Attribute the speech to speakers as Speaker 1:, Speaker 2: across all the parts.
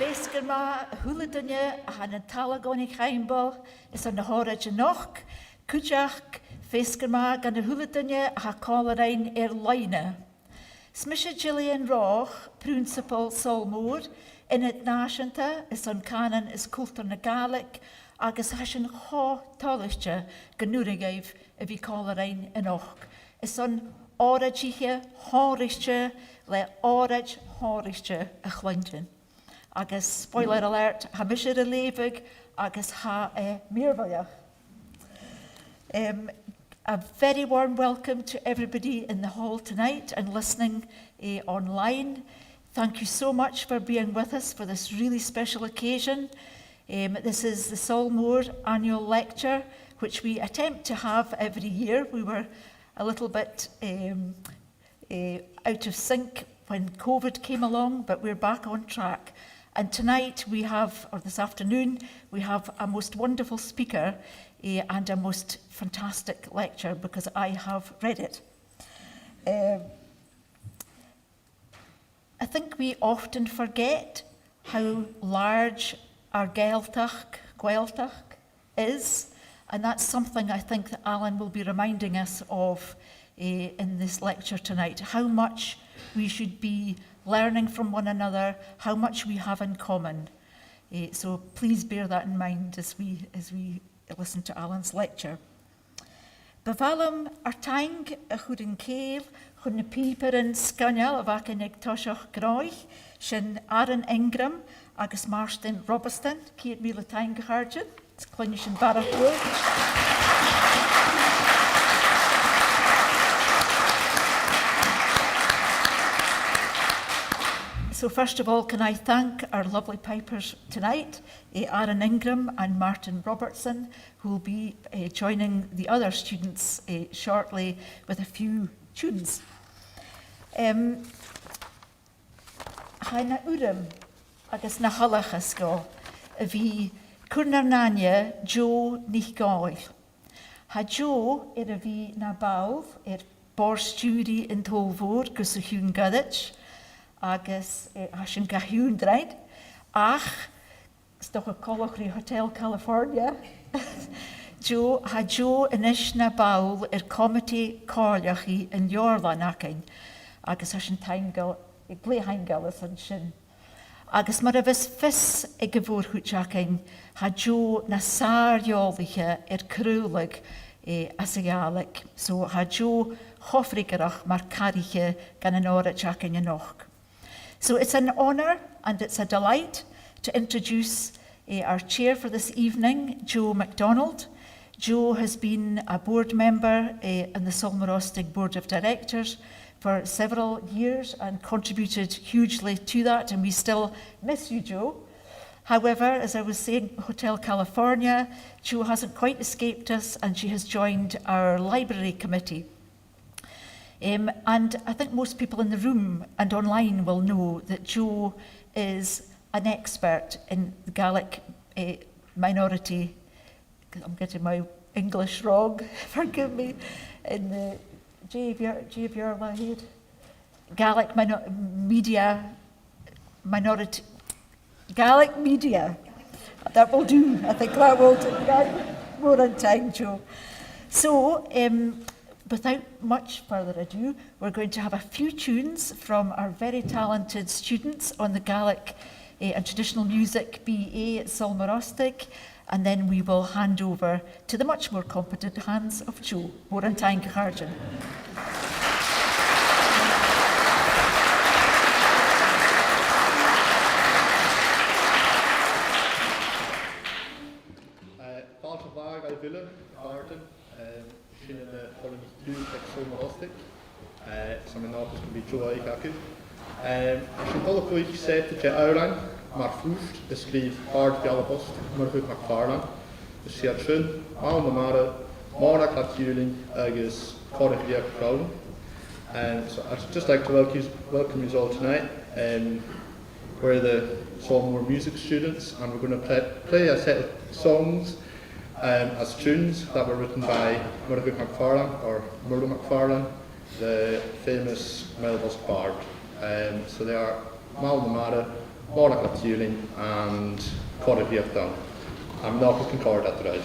Speaker 1: Fesgur ma húladunne a han an talagonig heimbal is an na Òraid noch, cúteach fesgur ma gan na húladunne a ha craoladh leine. Smisha Gillian Roch, Principal Sabhal Mòr, in it náisianta is an canan is cultar na Gaelic agus hasin thoirt ganúrigaibh a bhí craoladh och. Is an àrd-riochdaire le àrd-riochdaire a chhlaintin. Agus, spoiler alert, ha misir a levig, agus ha mirvayach. A very warm welcome to everybody in the hall tonight and listening online. Thank you so much for being with us for this really special occasion. This is the Sabhal Mòr annual lecture, which we attempt to have every year. We were a little bit out of sync when COVID came along, but we're back on track. And tonight we have, or this afternoon, we have a most wonderful speaker and a most fantastic lecture because I have read it. I think we often forget how large our Gaeltacht is, and that's something I think that Alan will be reminding us of in this lecture tonight, how much we should be learning from one another, how much we have in common. So please bear that in mind as we listen to Alan's lecture. Bevalum artaing a chuid céil chun na píperin scanneal a bhac ag toiseach gráich sin Èirinn Ingram agus Marston Robeston, céad míle taing gechargin, it's cluine sin barach. So first of all, can I thank our lovely pipers tonight, Èirinn Ingram and Martin Robertson, who will be joining the other students shortly with a few tunes. Haina agus na halachas go, a bhí cúrnarnania Jo nich gáil. Ha Jo a bhí na báil borstúri in Tolvór gus a hiún gadich, agus hasin gahiún dreid, ach, stoch a colloquy Hotel California, Jo inis na báil comity cárlachaí in Iorlanacin, agus hasin taingal, bliadhna an sin. Agus mar a bheits fis ag bhór húteacin, Jo na sáirdeolaithe craoladh as a Gaelic. So Jo hofrigarach mar cariche gan an àrd-riochdaire noch. So it's an honour and it's a delight to introduce our chair for this evening, Jo MacDonald. Jo has been a board member in the Sabhal Mòr Ostaig Board of Directors for several years and contributed hugely to that, and we still miss you, Jo. However, as I was saying, Hotel California, Jo hasn't quite escaped us and she has joined our library committee. And I think most people in the room and online will know that Jo is an expert in the Gaelic minority. I'm getting my English wrong, forgive me. In the Gaelic media minority. Gaelic media. That will do. I think that will do. More on time, Jo. So, without much further ado, we're going to have a few tunes from our very talented students on the Gaelic and Traditional Music BA at Sabhal Mòr Ostaig, and then we will hand over to the much more competent hands of Jo. Mór an taing gechargin.
Speaker 2: In de duur ag Sabhal Mòr Ostaig, sa my nápas go bhí Jo ag acu. Sin colloquy sete te Èirinn, mar fúst is scríb àrd-riochdaire mar chuid MacFarlane, is siad sin, na mara, mána àrd-stiùiriche agus cothroman craoladh. So I'd just like to welcome you all tonight. We're the Sabhal Mòr music students, and we're going to play a set of songs as tunes that were written by Murdoch MacFarlane, or Murdo MacFarlane, the famous Melbourne bard. So they are Mal na Mara, Òraid Èirinn and àrd-riochdaire. I'm not looking forward at the ride.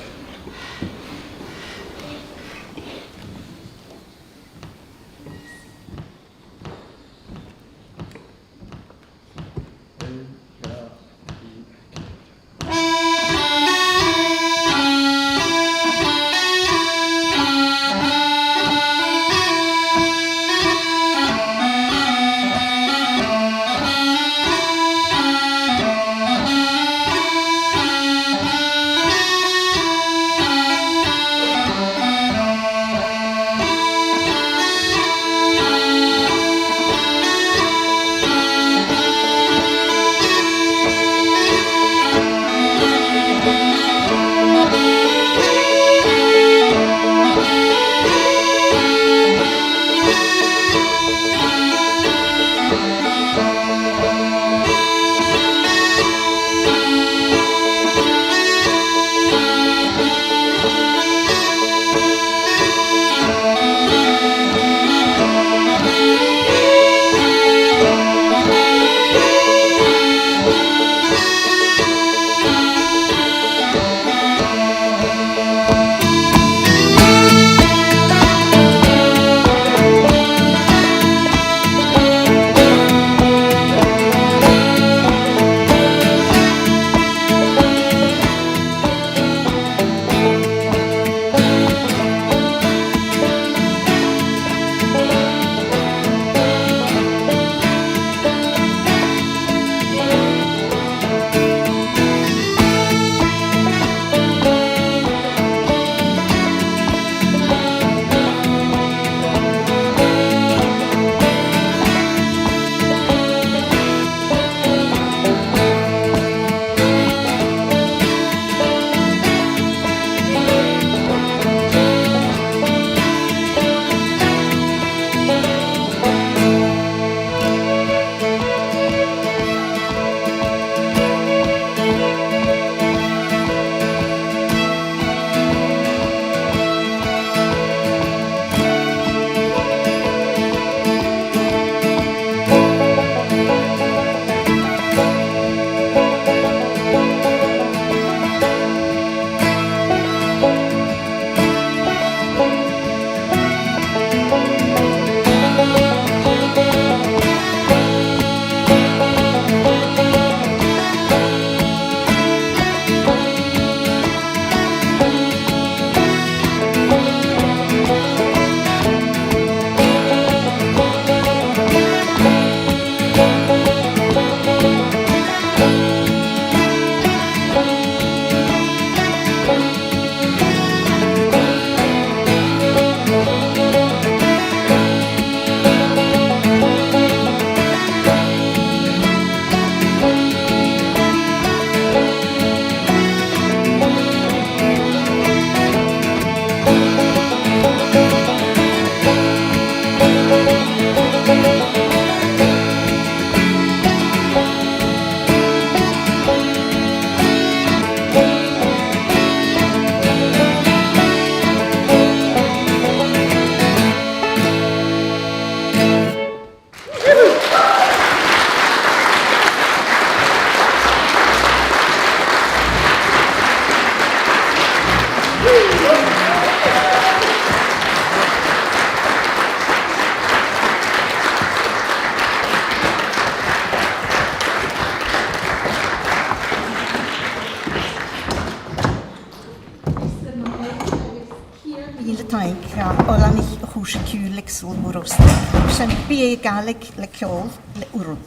Speaker 3: Sabhal Mòr Ostaig, sy'n biagalig le ceol le wrwn.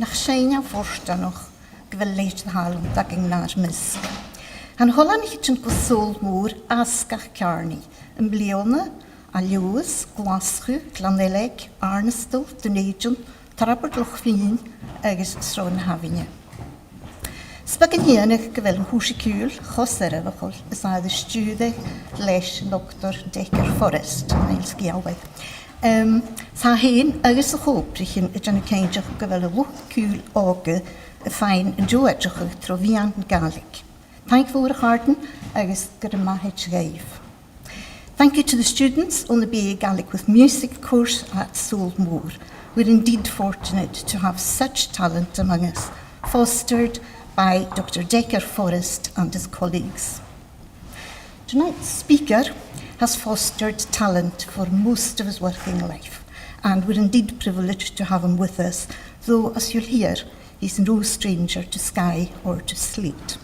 Speaker 3: Nach Chaidh forstanoch gyfleid halm dag yngna'r mysg. Han holan hyd yn gwsol môr asgach carni, yn bliadhna, a leis, glaschu, glanelig, arnastol, dyneidion, trabod lochfyn, agus sron hafinne. Sbag yn hyn eich gyfel yn hwys i cwl, chos erefachol, ys àrd-stiùiriche, leis, doctor, decer forest, mae'n sgiawedd. Sa hyn, agus y chóbrich yn ydyn y ceidioch gyfel y lwch cwl oge, y ffain yn dŵedrych y trofian galig. Thank you for the garden, agus gyda mahech gaif. Thank you to the students on the BA Gaelic with Music course at Sabhal Mòr. We're indeed fortunate to have such talent among us, fostered by Dr. Decker Forrest and his colleagues. Tonight's speaker has fostered talent for most of his working life, and we're indeed privileged to have him with us, though, as you'll hear, he's no stranger to sky or to slate.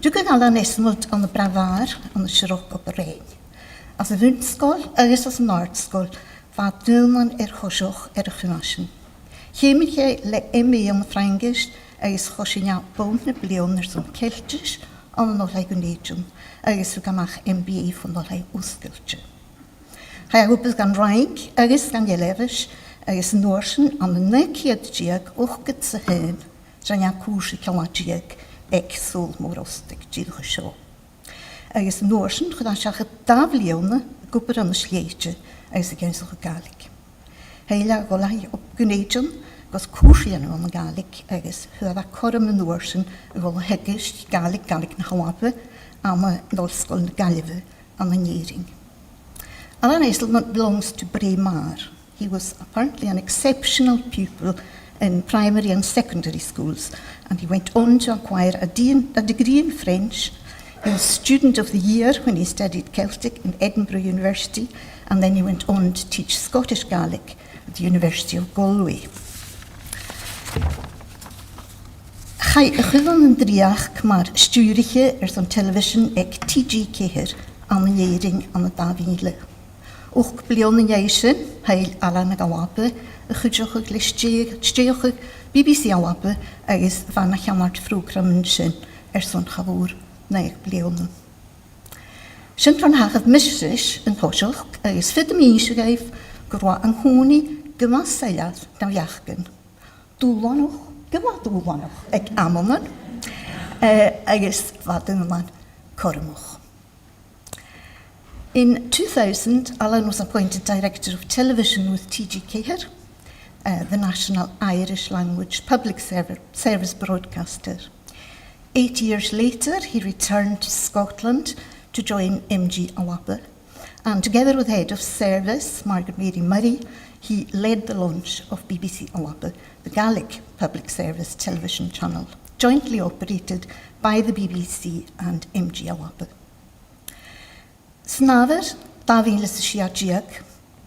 Speaker 3: Dwi'n gael yn Esslemont an y brafar an y siroc o Òraid. As y fynsgol, agus as yn àrd-sgol, fa dùbhlanan choisioch y chynasyn. Chemyn che le an Ffrangis, agus choisinia bwnt na blion sy'n celtis, an yn olau gwneudyn, agus yw gamach MBA fan olau wsgyltio. Chai agwbeth gan raig, agus gan ielefys, agus norsyn an y neciad diag o'ch gyd sy hyn, dran ia cwrs i caladdiag, Sabhal Mòr Ostaig t-Sabhail. Agus norsyn chyd asiach y dafliona gwybr an y Chaidh, agus y genswch y galig. Heila golau o gwneudyn, gos cwrsian o'n y galig, agus hwyd a corum y norsyn y gol hegys galig na Alba, am y nolsgol na Galfa an y Èirinn. Alan Esslemont belongs to Braemar. He was apparently an exceptional pupil in primary and secondary schools, and he went on to acquire a degree in French. He was Student of the Year when he studied Celtic in Edinburgh University, and then he went on to teach Scottish Gaelic at the University of Galway. Chaidh y chwilon yn driach mae'r àrd-riochdaire zo'n telebhisein TG4 an y Èirinn an y dùbhlanan. Och blion yn Èirinn, heil Alba ag Alba, y chydioch ag leis BBC Alba, agus fan a chanart ffrwgraman sy'n zo'n chafwr na ag blion. Sy'n fan hachad misris yn hosioch, agus fyd ym eisiau gyrwa yng nghwni gyma sealladh na iachgan. Dùbhlanoch, gyma dùbhlanoch ag amman, agus dhuinn cormoch. In 2000, Alan was appointed Director of Television with TG4, the national Irish language public service broadcaster. 8 years later, he returned to Scotland to join MG Alba, and together with Head of Service, Margaret Mary Murray, he led the launch of BBC Alba, the Gaelic public service television channel, jointly operated by the BBC and MG Alba. Snaver, Davín les seachad,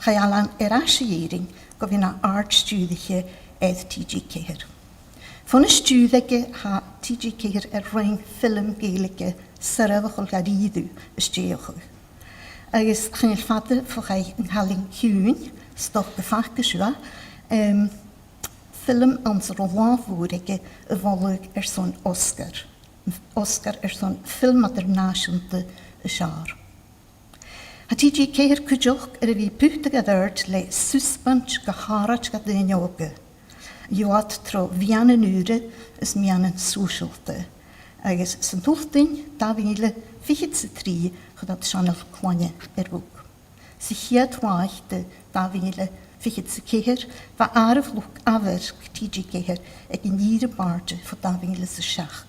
Speaker 3: chai Alan Èirinn gofyn a àrd-stiùiriche TG4. Von y stiúddige ha TG4 rhain ffilm Gaelige syrafachol garidw ysdeochog. Agus chan il fadr fwchai yng Nghalin Cwn, stoch gyfach gyswa, ffilm ans rolafwrige y volwg son Oscar. Oscar son ffilm internationale y siar. Ha TG4 cwjoch y fi pwtag addyrd le susbant gaharach gadynioge. Joad tro fian yn ure ys mian yn sŵsialte. Agus sy'n tŵltyn Davín fichyd sy tri chydad sianel clonne bwg. Sy chiad waith dy Davín fichyd sy ceir fa arf lwc afer TG4 ag yn ir y barde fo Davín sy siach.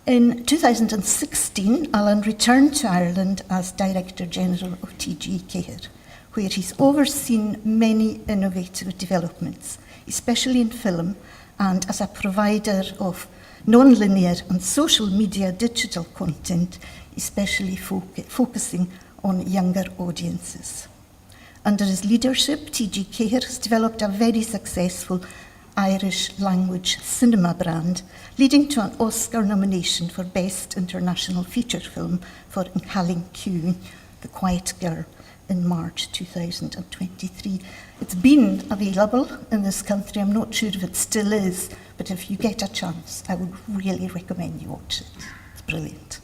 Speaker 3: In 2016, Alan returned to Ireland as Director General of TG4, where he's overseen many innovative developments, especially in film, and as a provider of non-linear and social media digital content, especially focusing on younger audiences. Under his leadership, TG4 has developed a very successful Irish language cinema brand, leading to an Oscar nomination for Best International Feature Film for Nghalin Cwn, The Quiet Girl, in March 2023. It's been available in this country. I'm not sure if it still is, but if you get a chance, I would really recommend you watch it. It's brilliant.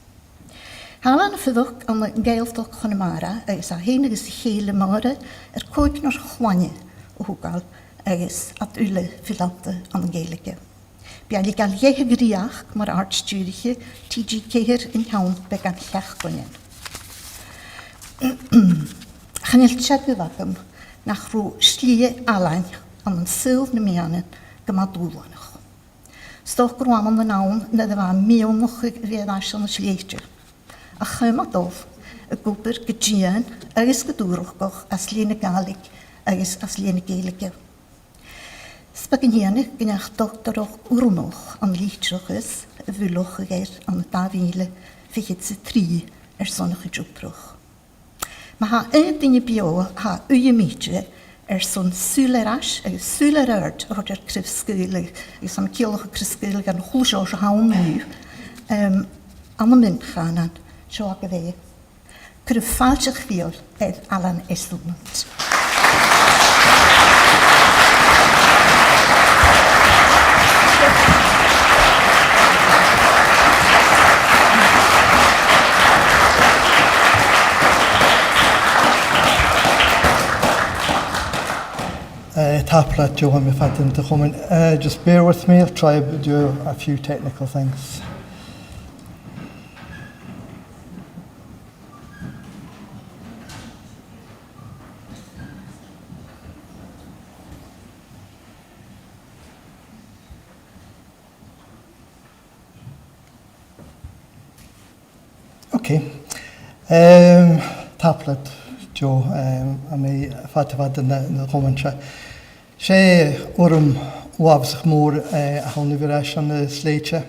Speaker 3: Halan y ffyddwch am y gaeldoch Connemara ys a hyn ys chéile mare coig nor chwanne o hwgal ys at ule filante an y gaelige. Bia'n i gael iech griach mae'r àrd-stiùiriche TG4 yn hawn be gan llach gwynion. Chanel tiad byddagym nach rw slie alain am yn sylf na mianen gyma dùbhlanach. Stoch gwrwam am y nawn na ddefa mion-chànan fydd asio na Chaidh. A chymadof y gwybr gydian agos gydwrwchgoch as lŷn y gaelig agos as lŷn y gaelige. Spaginianach gynnach doctorach wrwnoch am lítrochus y fwylwch y gair am 2023 sonach y jwbrwch. Mae ha dyn bio ha iomraiteach son sealladh agus sealladh o'r crifsgwylig is am ciolach y crifsgwylig gan chwlsio o hawn nhw am y mion-chànan sio ag y fe. Cryffailteach fiol Alan Esslemont.
Speaker 4: Tapla, Joe, I'm mheadhan to come in. Just bear with me, I'll try to do a few technical things. Okay. Tapla, Joe, I'm mheadhan na commentary. Sé orm Sabhal Mòr Ostaig an sléite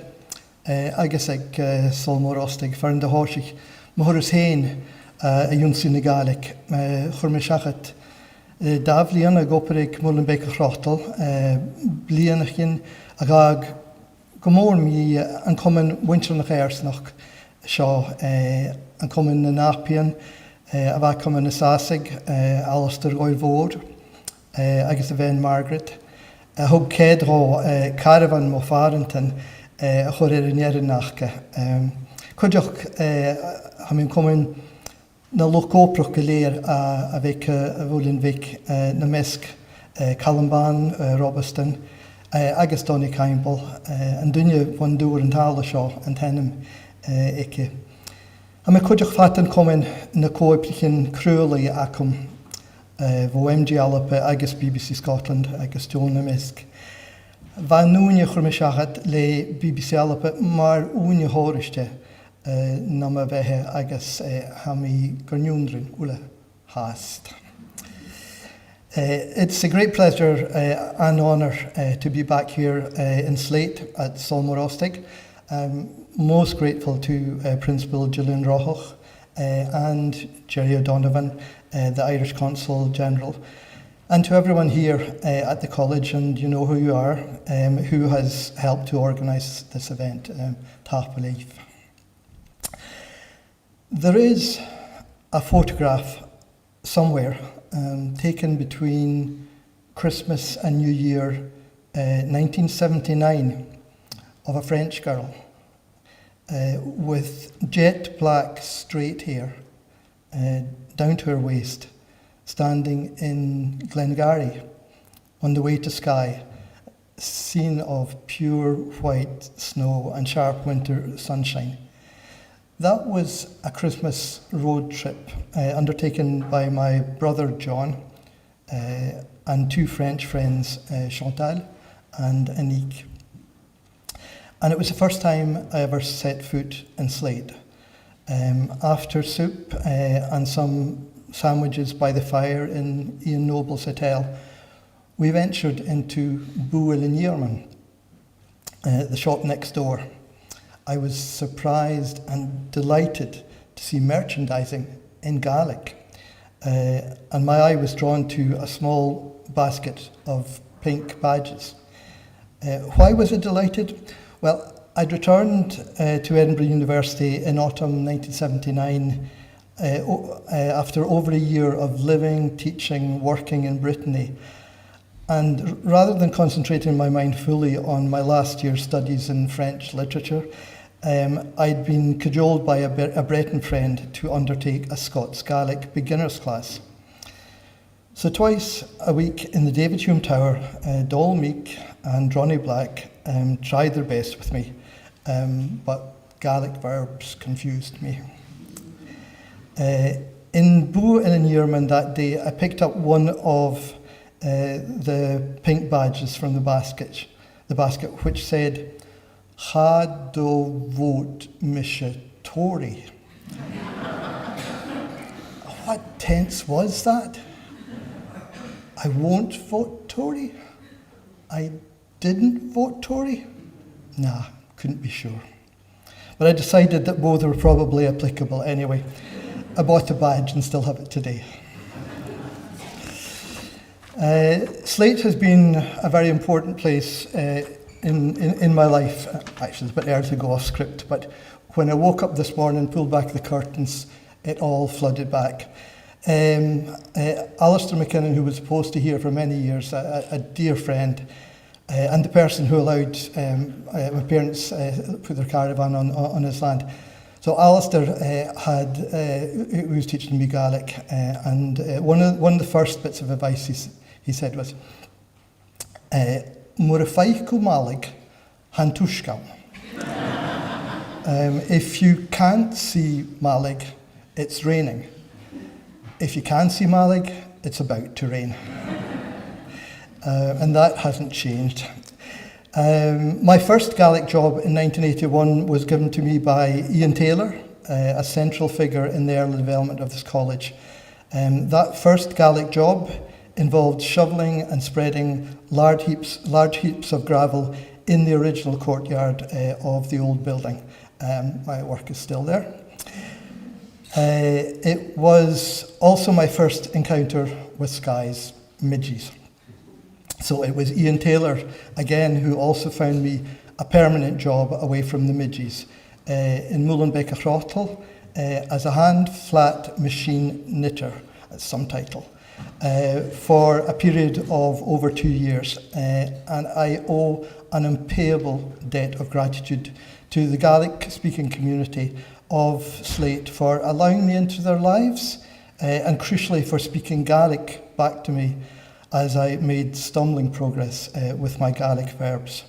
Speaker 4: agus ag Sabhal Mòr Ostaig fearn de háisich mthras héin a dúnsaí na Gaelic chur me seachad dá-bhliain ag obrach mul an beic a chraachtal blianach cin ag go mór mí an cumann winter nach éirsnach seo an cumann na nápian a bheith cumann na Sasaig Alistair Mhór agus a bhein Margaret. Thug céad rá caravan mo farantan a chur Èirinn nachcha. Cuideach ha mín cumann na luch obrach go léir a bheith a bhfuilinn bheith na measc Calamban, Robeston agus Donny Campbell an duine bhain dúr an tála seo an tenim ice. Ha mé cuideach fatan cumann na cóiplichin craoladh acum bhó MG Alba agus BBC Scotland agus Joan na Misk. Bha núine chur me seachad le BBC Alba mar úine háiriste na ma bheitthe agus ha mí gorniúndrin ula háast. It's a great pleasure and honour to be back here in Slate at Sabhal Mòr Ostaig. I'm most grateful to Principal Gillian Rohoch and Jerry O'Donovan, the Irish Consul General, and to everyone here at the college, and you know who you are, who has helped to organise this event, t-Sabhail. There is a photograph somewhere taken between Christmas and New Year 1979 of a French girl with jet black straight hair down to her waist, standing in Glengarry on the way to Skye, scene of pure white snow and sharp winter sunshine. That was a Christmas road trip undertaken by my brother John and two French friends, Chantal and Annick. And it was the first time I ever set foot in Slade. After soup and some sandwiches by the fire in Ian Noble's hotel, we ventured into Dhuinn, the shop next door. I was surprised and delighted to see merchandising in Gaelic, and my eye was drawn to a small basket of pink badges. Why was I delighted? Well, I'd returned to Edinburgh University in autumn 1979 after over a year of living, teaching, working in Brittany. And rather than concentrating my mind fully on my last year's studies in French literature, I'd been cajoled by a Breton friend to undertake a Scots Gaelic beginners class. So twice a week in the David Hume Tower, Dol Meek and Ronnie Black tried their best with me, but Gaelic verbs confused me. In Dhuinn that day, I picked up one of the pink badges from the basket which said, "Ha do vote Misha Tory." What tense was that? I won't vote Tory? I didn't vote Tory? Nah, couldn't be sure. But I decided that both were probably applicable anyway. I bought a badge and still have it today. Slate has been a very important place in my life. Actually, it's a bit early to go off script, but when I woke up this morning and pulled back the curtains, it all flooded back. Alistair McKinnon, who was supposed to here for many years, a dear friend, and the person who allowed my parents put their caravan on his land. So Alistair he was teaching me Gaelic, and one of the first bits of advice he said was, "Mòr Malig han tushkam." If you can't see Malig, it's raining. If you can see Malig, it's about to rain. And that hasn't changed. My first Gaelic job in 1981 was given to me by Ian Taylor, a central figure in the early development of this college. That first Gaelic job involved shoveling and spreading large heaps of gravel in the original courtyard of the old building. My work is still there. It was also my first encounter with Skye's midges. So it was Ian Taylor, again, who also found me a permanent job away from the midges in Molenbeek as a hand-flat machine knitter, that's some title, for a period of over 2 years. And I owe an unpayable debt of gratitude to the Gaelic-speaking community of Slate for allowing me into their lives and crucially for speaking Gaelic back to me as I made stumbling progress with my Gaelic verbs.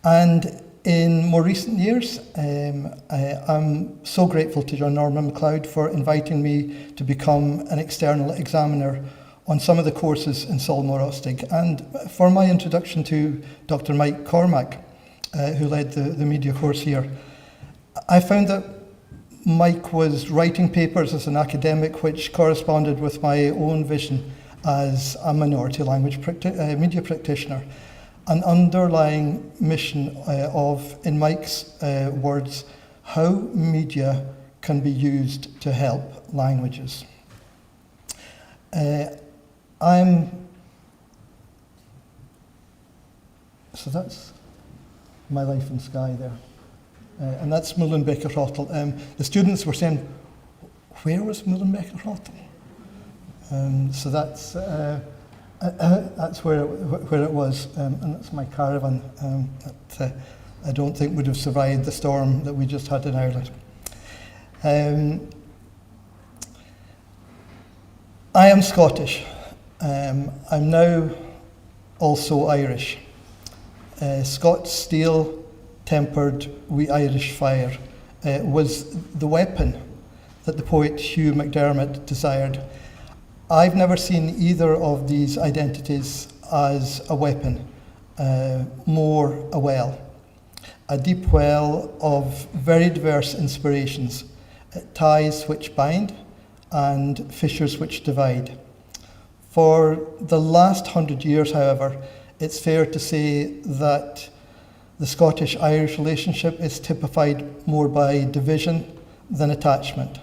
Speaker 4: And in more recent years, I'm so grateful to John Norman MacLeod for inviting me to become an external examiner on some of the courses in Sabhal Mòr Ostaig, and for my introduction to Dr. Mike Cormack, who led the media course here. I found that Mike was writing papers as an academic which corresponded with my own vision as a minority language media practitioner, an underlying mission of, in Mike's words, how media can be used to help languages. So that's my life in Skye there. And that's Molenbeek. The students were saying, where was Molenbeek? So that's where it was, and that's my caravan that I don't think would have survived the storm that we just had in Ireland. I am Scottish. I'm now also Irish. Scots steel tempered wi' Irish fire was the weapon that the poet Hugh MacDiarmid desired. I've never seen either of these identities as a weapon, more a well. A deep well of very diverse inspirations, ties which bind and fissures which divide. For the last 100 years, however, it's fair to say that the Scottish-Irish relationship is typified more by division than attachment.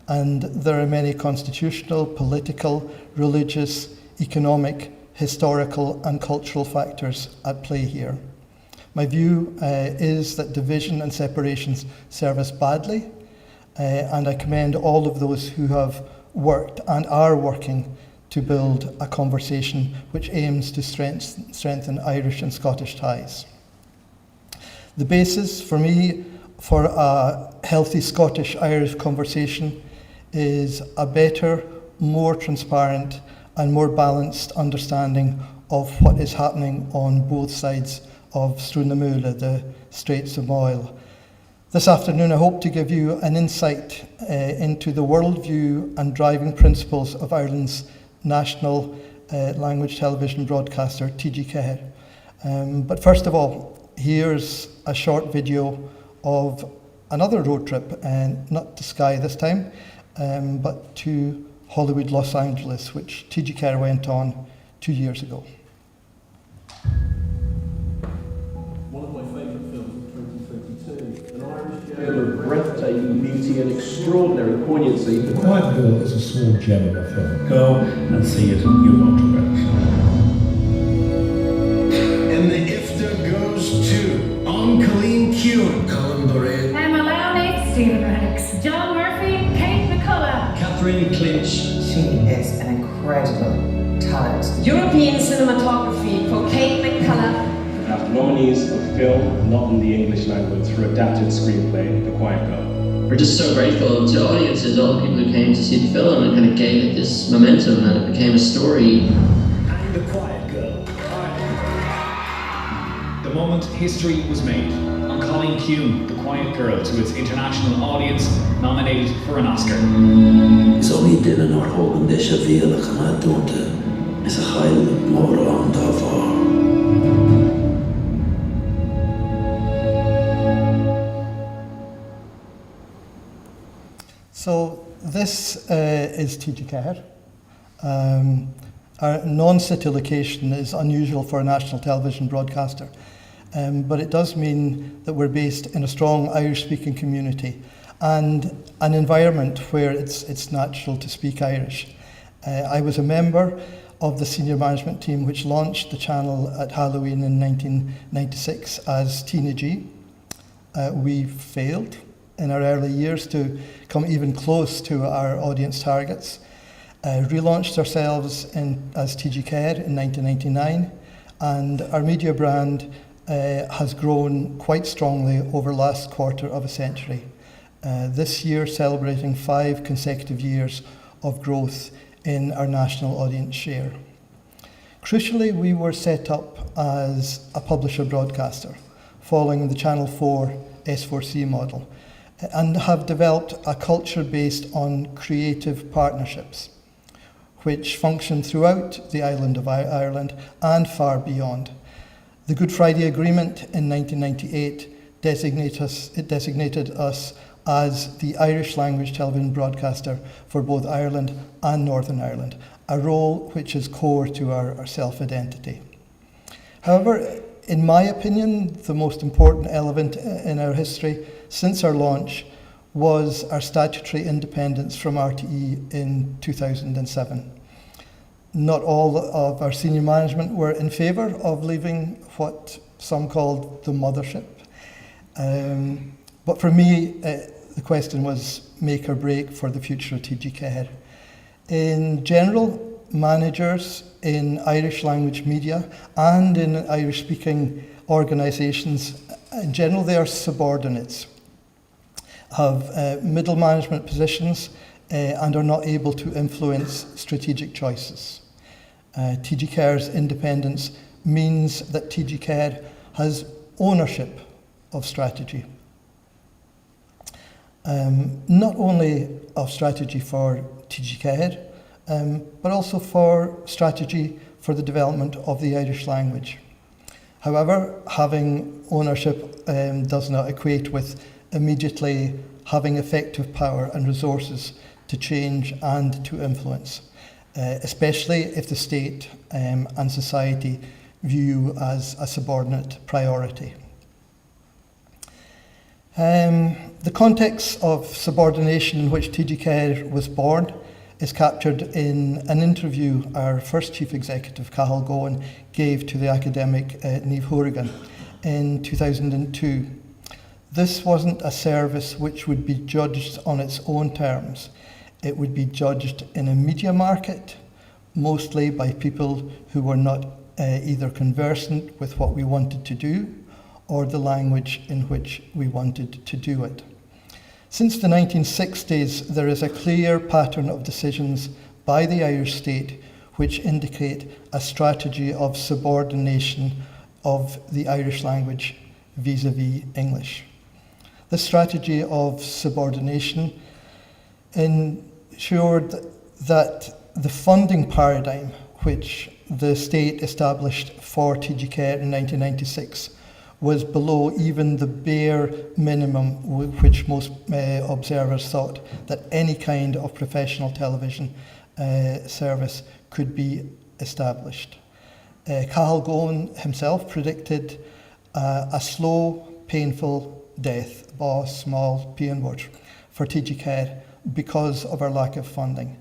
Speaker 4: And there are many constitutional, political, religious, economic, historical and cultural factors at play here. My view is that division and separations serve us badly, and I commend all of those who have worked and are working to build a conversation which aims to strengthen Irish and Scottish ties. The basis for me for a healthy Scottish-Irish conversation is a better, more transparent and more balanced understanding of what is happening on both sides of Struanamula, the Straits of Moyle. This afternoon I hope to give you an insight into the worldview and driving principles of Ireland's national language television broadcaster, TG4. But first of all, here's a short video of another road trip, not to Skye this time, but to Hollywood, Los Angeles, which TG4 went on 2 years ago.
Speaker 5: of breathtaking beauty and extraordinary poignancy.
Speaker 6: The Quiet Girl is a small gem of a film. Go and see it, you won't regret it.
Speaker 7: And the IFTA goes to Colleen Kuhn, Colin Boré,
Speaker 8: Emma Leonard, Stephen Reddix, John Murphy, Kate McCullough,
Speaker 7: Catherine Clinch.
Speaker 9: She is an incredible talent.
Speaker 8: European cinematography for Kate McCullough.
Speaker 5: Nominees of film not in the English language for adapted screenplay, The Quiet Girl.
Speaker 10: We're just so grateful to audiences, all the people who came to see the film, and kind of gave it this momentum, and it became a story.
Speaker 6: And The Quiet Girl. The moment history was made. On Colleen Kuhn, The Quiet Girl, to its international audience, nominated for an Oscar.
Speaker 11: So we did an Hogan de Seville, a Canadonte, is a Sabhal Mòr Ostaig.
Speaker 4: So this is TG4. Our non-city location is unusual for a national television broadcaster, but it does mean that we're based in a strong Irish-speaking community and an environment where it's natural to speak Irish. I was a member of the senior management team which launched the channel at Halloween in 1996 as TG. We failed in our early years to come even close to our audience targets. Relaunched ourselves as TG4 in 1999, and our media brand has grown quite strongly over the last quarter of a century. This year celebrating 5 consecutive years of growth in our national audience share. Crucially, we were set up as a publisher broadcaster, following the Channel 4 S4C model, and have developed a culture based on creative partnerships, which function throughout the island of Ireland and far beyond. The Good Friday Agreement in 1998 designated us as the Irish language television broadcaster for both Ireland and Northern Ireland, a role which is core to our self-identity. However, in my opinion, the most important element in our history since our launch was our statutory independence from RTE in 2007. Not all of our senior management were in favour of leaving what some called the mothership. But for me, the question was make or break for the future of TG4. In general, managers in Irish language media and in Irish speaking organisations, in general they are subordinates, have middle management positions and are not able to influence strategic choices. TG4's independence means that TG4 has ownership of strategy. Not only of strategy for TG4, but also for strategy for the development of the Irish language. However, having ownership does not equate with immediately having effective power and resources to change and to influence, especially if the state and society view you as a subordinate priority. The context of subordination in which TG4 was born is captured in an interview our first chief executive, Cathal Gowan, gave to the academic Niamh Hourigan in 2002. This wasn't a service which would be judged on its own terms. It would be judged in a media market, mostly by people who were not either conversant with what we wanted to do or the language in which we wanted to do it. Since the 1960s, there is a clear pattern of decisions by the Irish state which indicate a strategy of subordination of the Irish language vis-à-vis English. This strategy of subordination ensured that the funding paradigm which the state established for TG4 in 1996 was below even the bare minimum which most observers thought that any kind of professional television service could be established. Cathal Gowan himself predicted a slow, painful death, bá small pean word, for TG4 because of our lack of funding.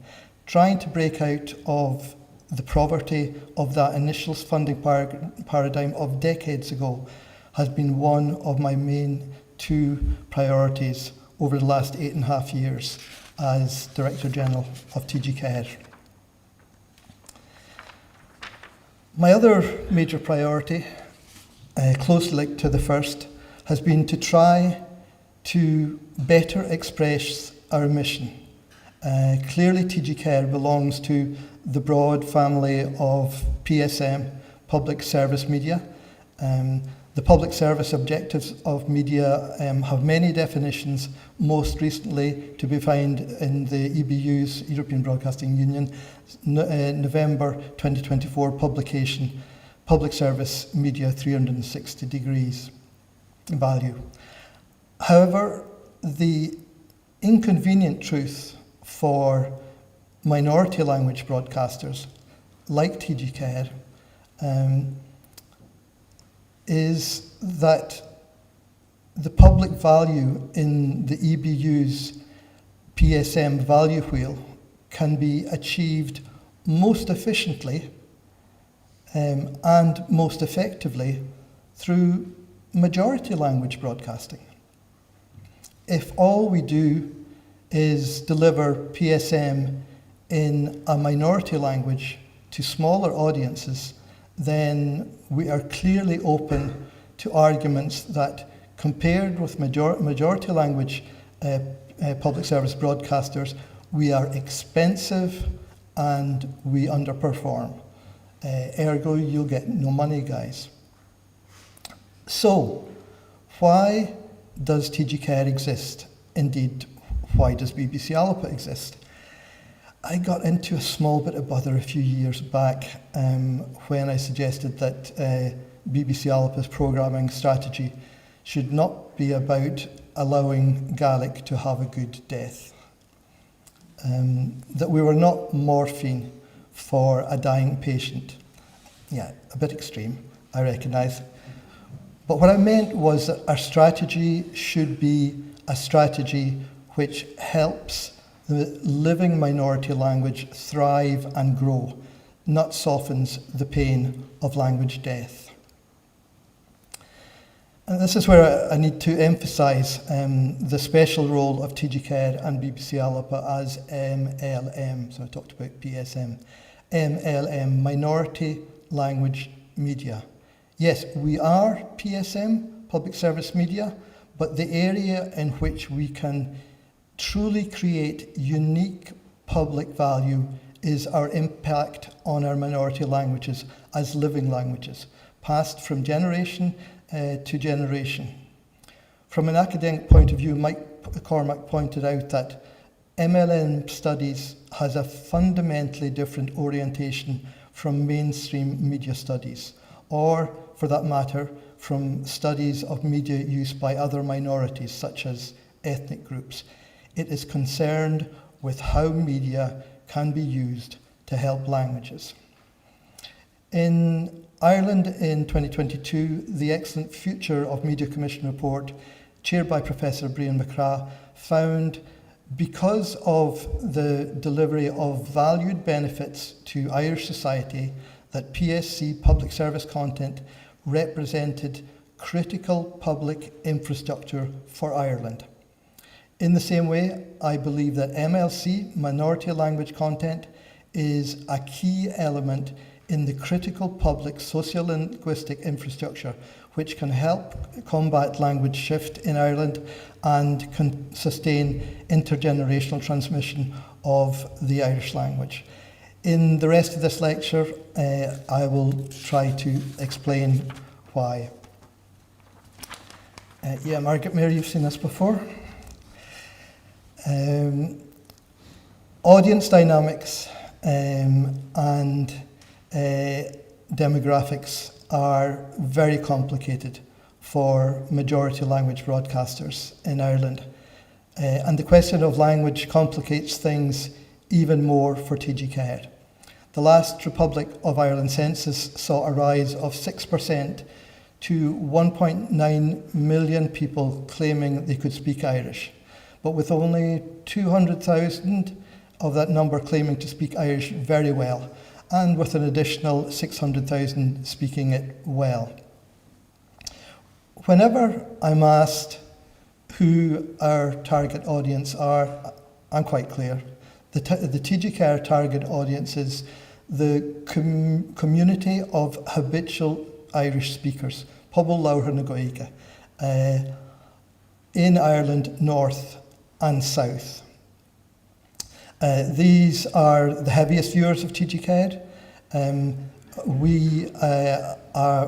Speaker 4: Trying to break out of the poverty of that initial funding paradigm of decades ago has been one of my main two priorities over the last 8.5 years as Director General of TG4. My other major priority, closely linked to the first, has been to try to better express our mission. Clearly TG4 belongs to the broad family of PSM, public service media. The public service objectives of media have many definitions, most recently to be found in the EBU's, European Broadcasting Union, November 2024 publication, Public Service Media 360 Degrees Value. However, the inconvenient truth for minority language broadcasters like TG4 is that the public value in the EBU's PSM value wheel can be achieved most efficiently and most effectively through majority language broadcasting. If all we do is deliver PSM in a minority language to smaller audiences, then we are clearly open to arguments that, compared with majority language public service broadcasters, we are expensive and we underperform. Ergo, you'll get no money, guys. So, why does TG4 exist? Indeed, why does BBC Alba exist? I got into a small bit of bother a few years back when I suggested that BBC Alba's programming strategy should not be about allowing Gaelic to have a good death. That we were not morphine for a dying patient. Yeah, a bit extreme, I recognise. But what I meant was that our strategy should be a strategy which helps the living minority language thrive and grow, not softens the pain of language death. And this is where I need to emphasise the special role of TG4 and BBC Alba as MLM. So I talked about PSM. MLM, Minority Language Media. Yes, we are PSM, Public Service Media, but the area in which we can truly create unique public value is our impact on our minority languages as living languages, passed from generation to generation. From an academic point of view, Mike Cormack pointed out that MLM studies has a fundamentally different orientation from mainstream media studies, or for that matter, from studies of media use by other minorities, such as ethnic groups. It is concerned with how media can be used to help languages. In Ireland in 2022, the Excellent Future of Media Commission report, chaired by Professor Brian McCrath, found because of the delivery of valued benefits to Irish society that PSC public service content represented critical public infrastructure for Ireland. In the same way, I believe that MLC, minority language content, is a key element in the critical public sociolinguistic infrastructure which can help combat language shift in Ireland and can sustain intergenerational transmission of the Irish language. In the rest of this lecture, I will try to explain why. Yeah, Margaret Mary, you've seen this before. Audience dynamics and demographics are very complicated for majority language broadcasters in Ireland. And the question of language complicates things even more for TG4. The last Republic of Ireland census saw a rise of 6% to 1.9 million people claiming they could speak Irish, but with only 200,000 of that number claiming to speak Irish very well, and with an additional 600,000 speaking it well. Whenever I'm asked who our target audience are, I'm quite clear. The TG4 target audience is the community of habitual Irish speakers, pobl lawer na Gaeilge, in Ireland, north and south. These are the heaviest viewers of TG4. We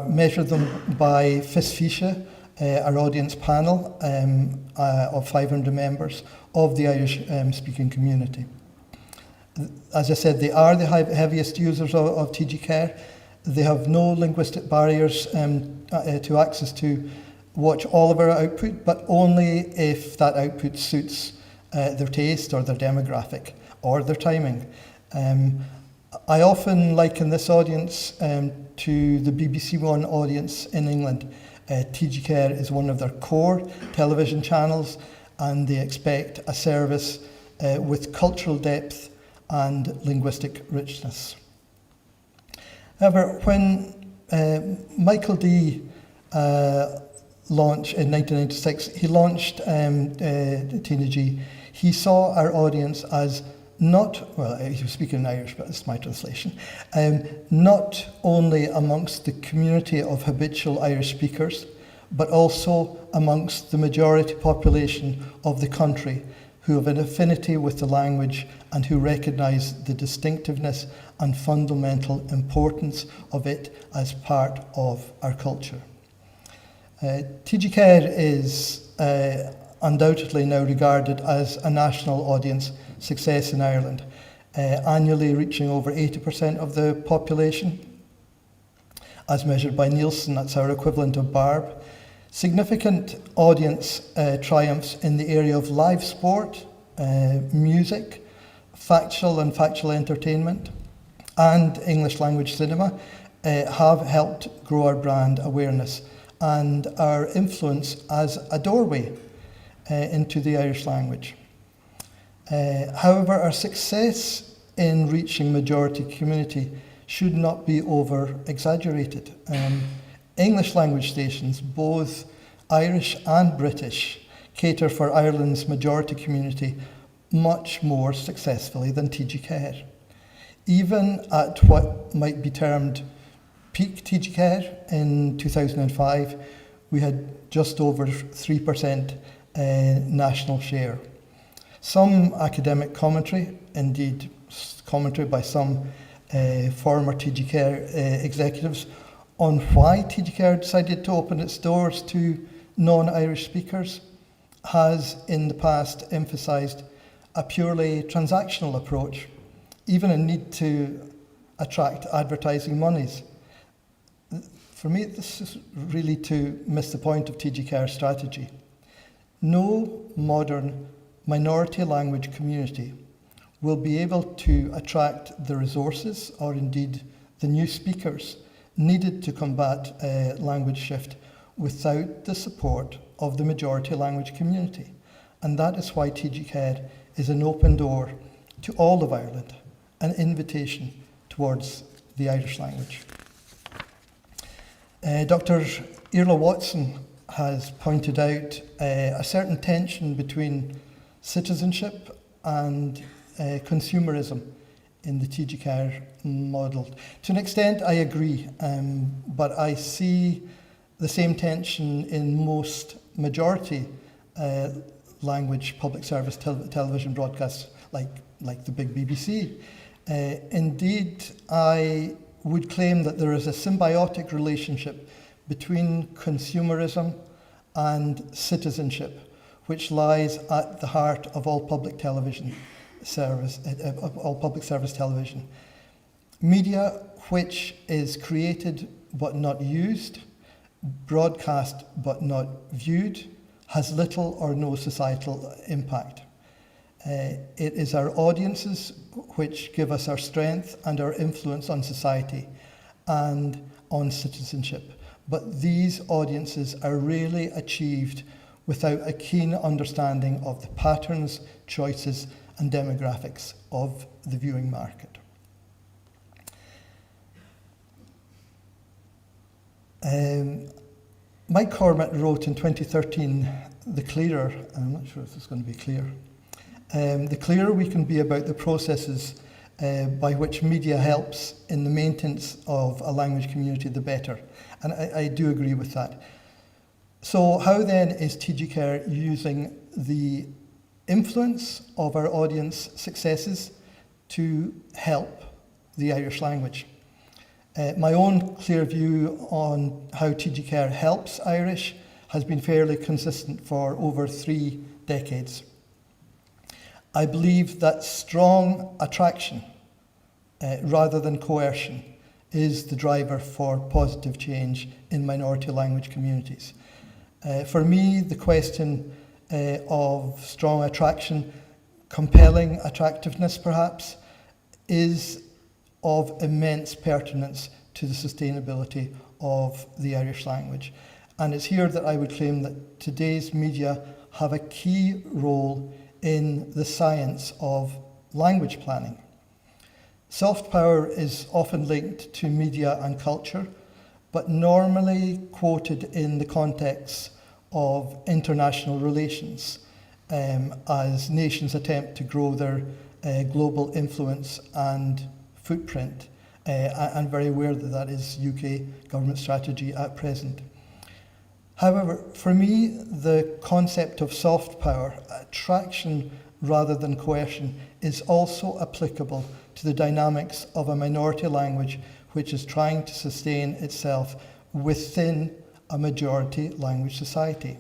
Speaker 4: measure them by Fisfisha, our audience panel of 500 members of the Irish speaking community. As I said, they are the heaviest users of TG4. They have no linguistic barriers to access to watch all of our output, but only if that output suits their taste or their demographic or their timing. I often liken this audience to the BBC One audience in England. TG4 is one of their core television channels, and they expect a service with cultural depth and linguistic richness. However, when Michael D launched in 1996, he launched TNG, he saw our audience as not, well, he was speaking in Irish, but it's my translation, not only amongst the community of habitual Irish speakers, but also amongst the majority population of the country who have an affinity with the language and who recognise the distinctiveness and fundamental importance of it as part of our culture. TG4 is undoubtedly now regarded as a national audience success in Ireland, annually reaching over 80% of the population, as measured by Nielsen. That's our equivalent of Barb. Significant audience triumphs in the area of live sport, music, factual and factual entertainment, and English language cinema have helped grow our brand awareness and our influence as a doorway into the Irish language. However, our success in reaching majority community should not be over-exaggerated. English language stations, both Irish and British, cater for Ireland's majority community much more successfully than TG4. Even at what might be termed peak TG4 in 2005, we had just over 3% national share. Some academic commentary, indeed commentary by some former TG4 executives, on why TG4 decided to open its doors to non-Irish speakers has in the past emphasised a purely transactional approach, even a need to attract advertising monies. For me, this is really to miss the point of TG4's strategy. No modern minority language community will be able to attract the resources or indeed the new speakers needed to combat language shift without the support of the majority language community. And that is why TG4 is an open door to all of Ireland, an invitation towards the Irish language. Dr. Iarla Watson has pointed out a certain tension between citizenship and consumerism in the TG4 model. To an extent, I agree, but I see the same tension in most majority language public service television broadcasts like the big BBC. Indeed, I would claim that there is a symbiotic relationship between consumerism and citizenship, which lies at the heart of all public television service, all public service television. Media which is created but not used, broadcast but not viewed, has little or no societal impact. It is our audiences which give us our strength and our influence on society and on citizenship. but these audiences are rarely achieved without a keen understanding of the patterns, choices, and demographics of the viewing market. Mike Cormack wrote in 2013, the clearer, I'm not sure if this is going to be clear, the clearer we can be about the processes by which media helps in the maintenance of a language community, the better. And I do agree with that. So how then is TG4 using the influence of our audience successes to help the Irish language? My own clear view on how TG4 helps Irish has been fairly consistent for over 3 decades. I believe that strong attraction rather than coercion is the driver for positive change in minority language communities. For me, the question of strong attraction, compelling attractiveness perhaps, is of immense pertinence to the sustainability of the Irish language. And it's here that I would claim that today's media have a key role in the science of language planning. Soft power is often linked to media and culture, but normally quoted in the context of international relations as nations attempt to grow their global influence and footprint, and very aware that that is UK government strategy at present. However, for me, the concept of soft power, attraction rather than coercion, is also applicable to the dynamics of a minority language which is trying to sustain itself within a majority language society.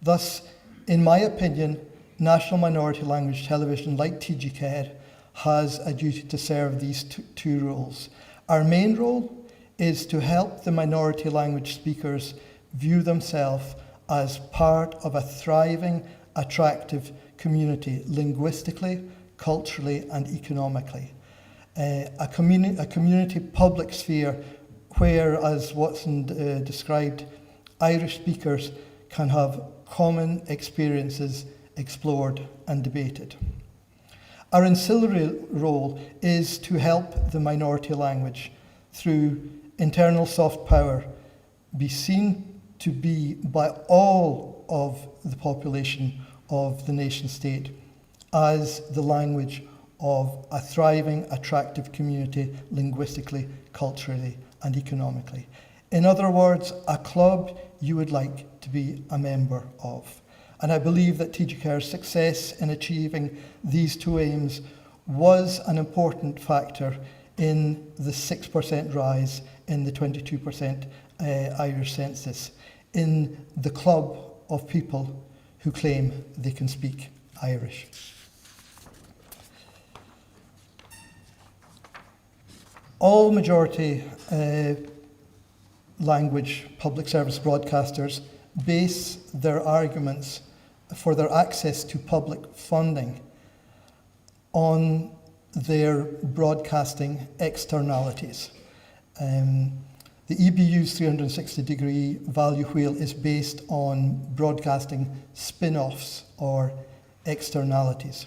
Speaker 4: Thus, in my opinion, national minority language television like TG4 has a duty to serve these two roles. Our main role is to help the minority language speakers view themselves as part of a thriving, attractive community linguistically, culturally and economically. A community public sphere where, as Watson described, Irish speakers can have common experiences explored and debated. Our ancillary role is to help the minority language through internal soft power be seen to be by all of the population of the nation state as the language of a thriving, attractive community linguistically, culturally and economically. In other words, a club you would like to be a member of. And I believe that TG4's success in achieving these two aims was an important factor in the 6% rise in the 22% Irish census, in the club of people who claim they can speak Irish. All majority language public service broadcasters base their arguments for their access to public funding on their broadcasting externalities. The EBU's 360-degree value wheel is based on broadcasting spin-offs or externalities.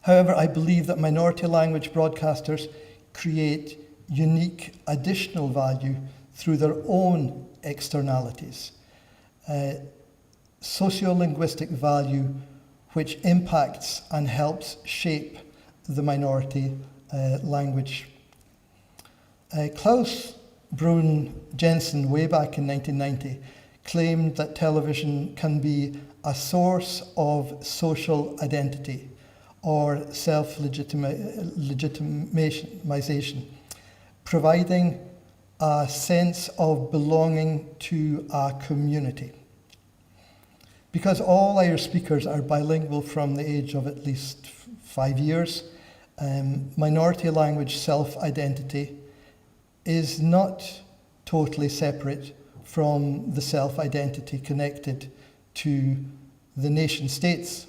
Speaker 4: However, I believe that minority language broadcasters create unique additional value through their own externalities. Sociolinguistic value which impacts and helps shape the minority language. Klaus Brun Jensen, way back in 1990, claimed that television can be a source of social identity or self-legitimization, providing a sense of belonging to a community. Because all Irish speakers are bilingual from the age of at least 5 years, minority language self-identity is not totally separate from the self-identity connected to the nation-state's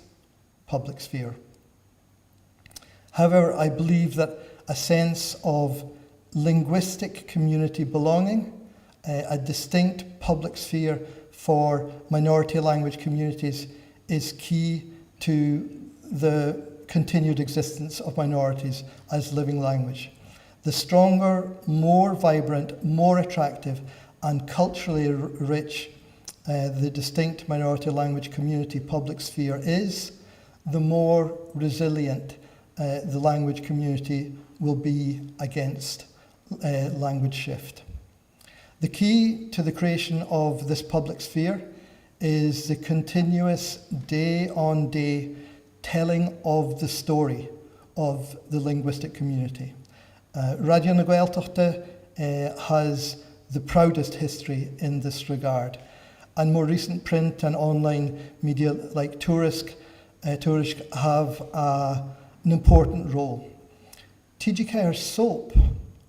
Speaker 4: public sphere. However, I believe that a sense of linguistic community belonging a distinct public sphere for minority language communities is key to the continued existence of minorities as living language. The stronger, more vibrant, more attractive and culturally rich the distinct minority language community public sphere is, the more resilient the language community will be against language shift. The key to the creation of this public sphere is the continuous day-on-day telling of the story of the linguistic community. Radio na Gaeltachta has the proudest history in this regard, and more recent print and online media like TOURISC have an important role. TG4's soap,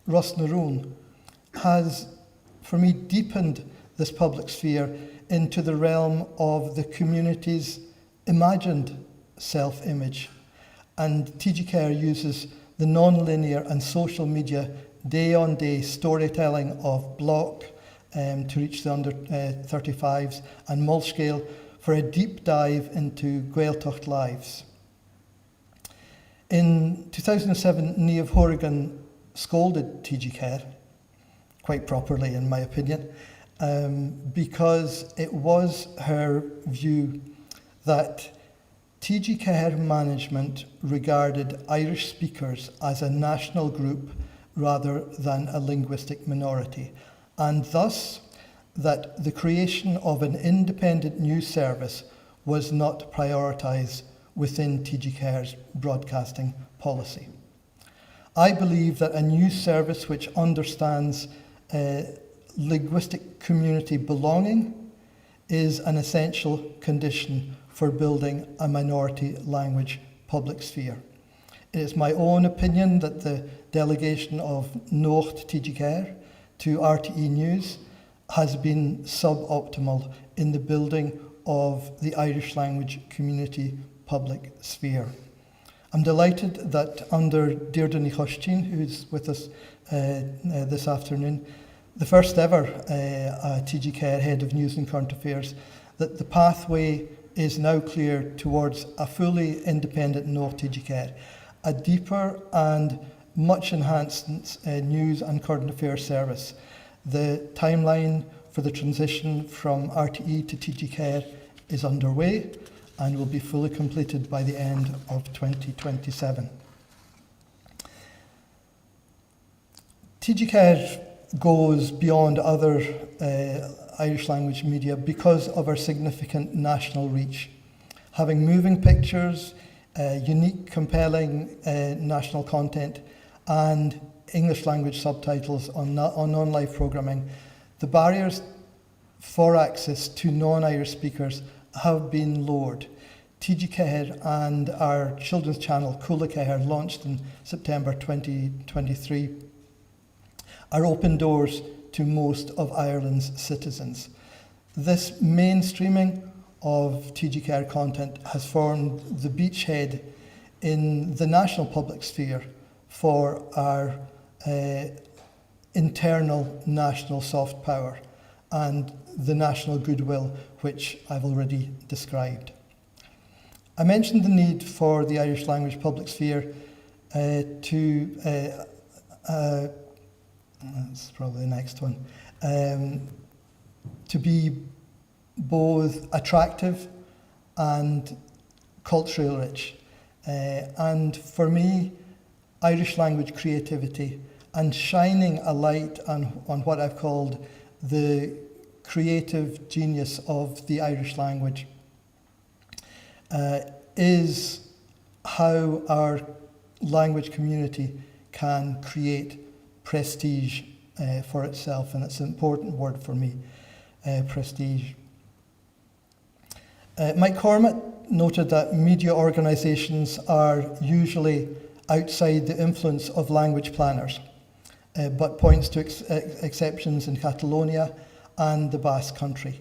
Speaker 4: Ros na Rún, has, for me, deepened this public sphere into the realm of the community's imagined self-image. And TG4 uses the non-linear and social media day-on-day storytelling of Block to reach the under 35s and Mullscale for a deep dive into Gaeltacht lives. In 2007, Niamh Horrigan scolded TG4, quite properly in my opinion, because it was her view that TG4 management regarded Irish speakers as a national group rather than a linguistic minority, and thus that the creation of an independent news service was not prioritised within TG4's broadcasting policy. I believe that a news service which understands linguistic community belonging is an essential condition for building a minority language public sphere. It is my own opinion that the delegation of Nócht TG4 to RTE News has been suboptimal in the building of the Irish language community public sphere. I'm delighted that under Deirdre Ní Chostín, who's with us this afternoon, the first ever TG4 head of news and current affairs, that the pathway is now clear towards a fully independent Nócht TG4, a deeper and much enhanced news and current affairs service. The timeline for the transition from RTE to TG4 is underway and will be fully completed by the end of 2027. TG4 goes beyond other Irish language media because of our significant national reach. Having moving pictures, unique, compelling national content, and English language subtitles on non-live programming, the barriers for access to non-Irish speakers have been lowered. TG4 and our children's channel, Craoladair, launched in September 2023, are open doors to most of Ireland's citizens. This mainstreaming of TG4 content has formed the beachhead in the national public sphere for our internal national soft power and the national goodwill, which I've already described. I mentioned the need for the Irish language public sphere that's probably the next one, to be both attractive and culturally rich. And for me, Irish language creativity and shining a light on what I've called the creative genius of the Irish language is how our language community can create prestige for itself, and it's an important word for me, prestige. Mike Cormack noted that media organisations are usually outside the influence of language planners, but points to exceptions in Catalonia and the Basque Country.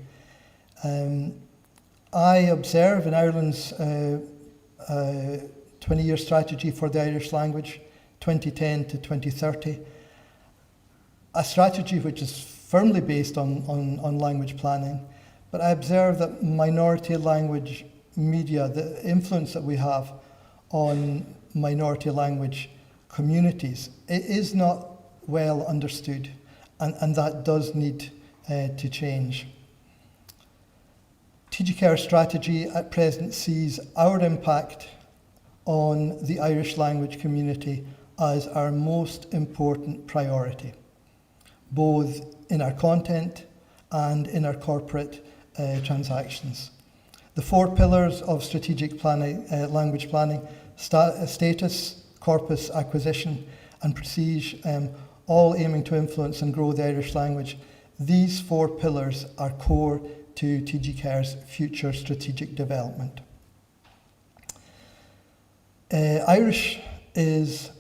Speaker 4: I observe in Ireland's 20-year strategy for the Irish language, 2010 to 2030, a strategy which is firmly based on language planning, but I observe that minority language media, the influence that we have on minority language communities, it is not well understood, and that does need to change. TG4 strategy at present sees our impact on the Irish language community as our most important priority, both in our content and in our corporate transactions. The 4 pillars of strategic planning, language planning, status, corpus, acquisition, and prestige, all aiming to influence and grow the Irish language. These 4 pillars are core to TG4's future strategic development. Irish is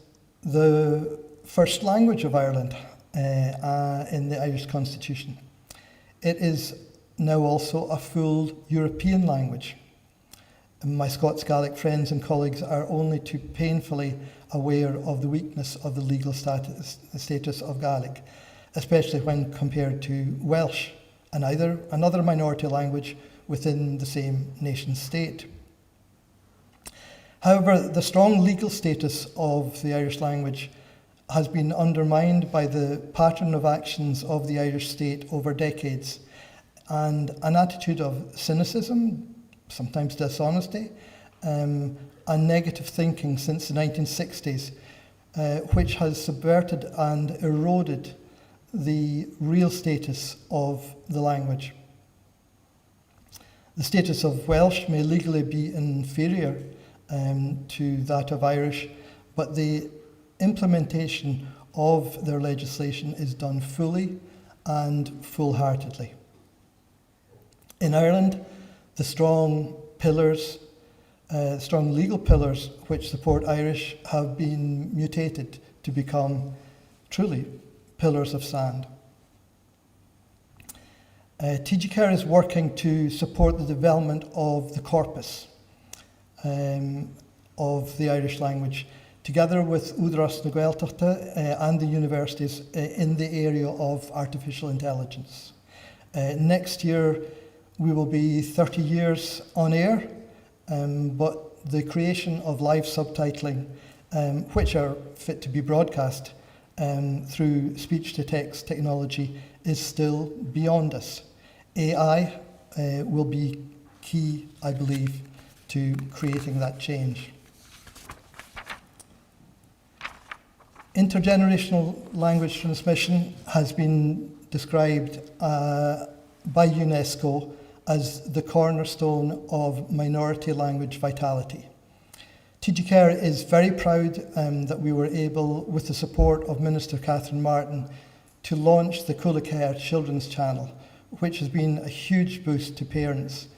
Speaker 4: the first language of Ireland in the Irish Constitution. It is now also a full European language. My Scots Gaelic friends and colleagues are only too painfully aware of the weakness of the legal status of Gaelic, especially when compared to Welsh, another minority language within the same nation state. However, the strong legal status of the Irish language has been undermined by the pattern of actions of the Irish state over decades, and an attitude of cynicism, sometimes dishonesty, and negative thinking since the 1960s, which has subverted and eroded the real status of the language. The status of Welsh may legally be inferior to that of Irish, but the implementation of their legislation is done fully and full-heartedly. In Ireland, the strong legal pillars which support Irish have been mutated to become truly pillars of sand. TG4 is working to support the development of the corpus of the Irish language, together with Údarás na Gaeltachta and the universities in the area of artificial intelligence. Next year, we will be 30 years on air, but the creation of live subtitling, which are fit to be broadcast through speech-to-text technology, is still beyond us. AI will be key, I believe, to creating that change. Intergenerational language transmission has been described by UNESCO as the cornerstone of minority language vitality. TG4 is very proud that we were able, with the support of Minister Catherine Martin, to launch the Craoladair Children's Channel, which has been a huge boost to parents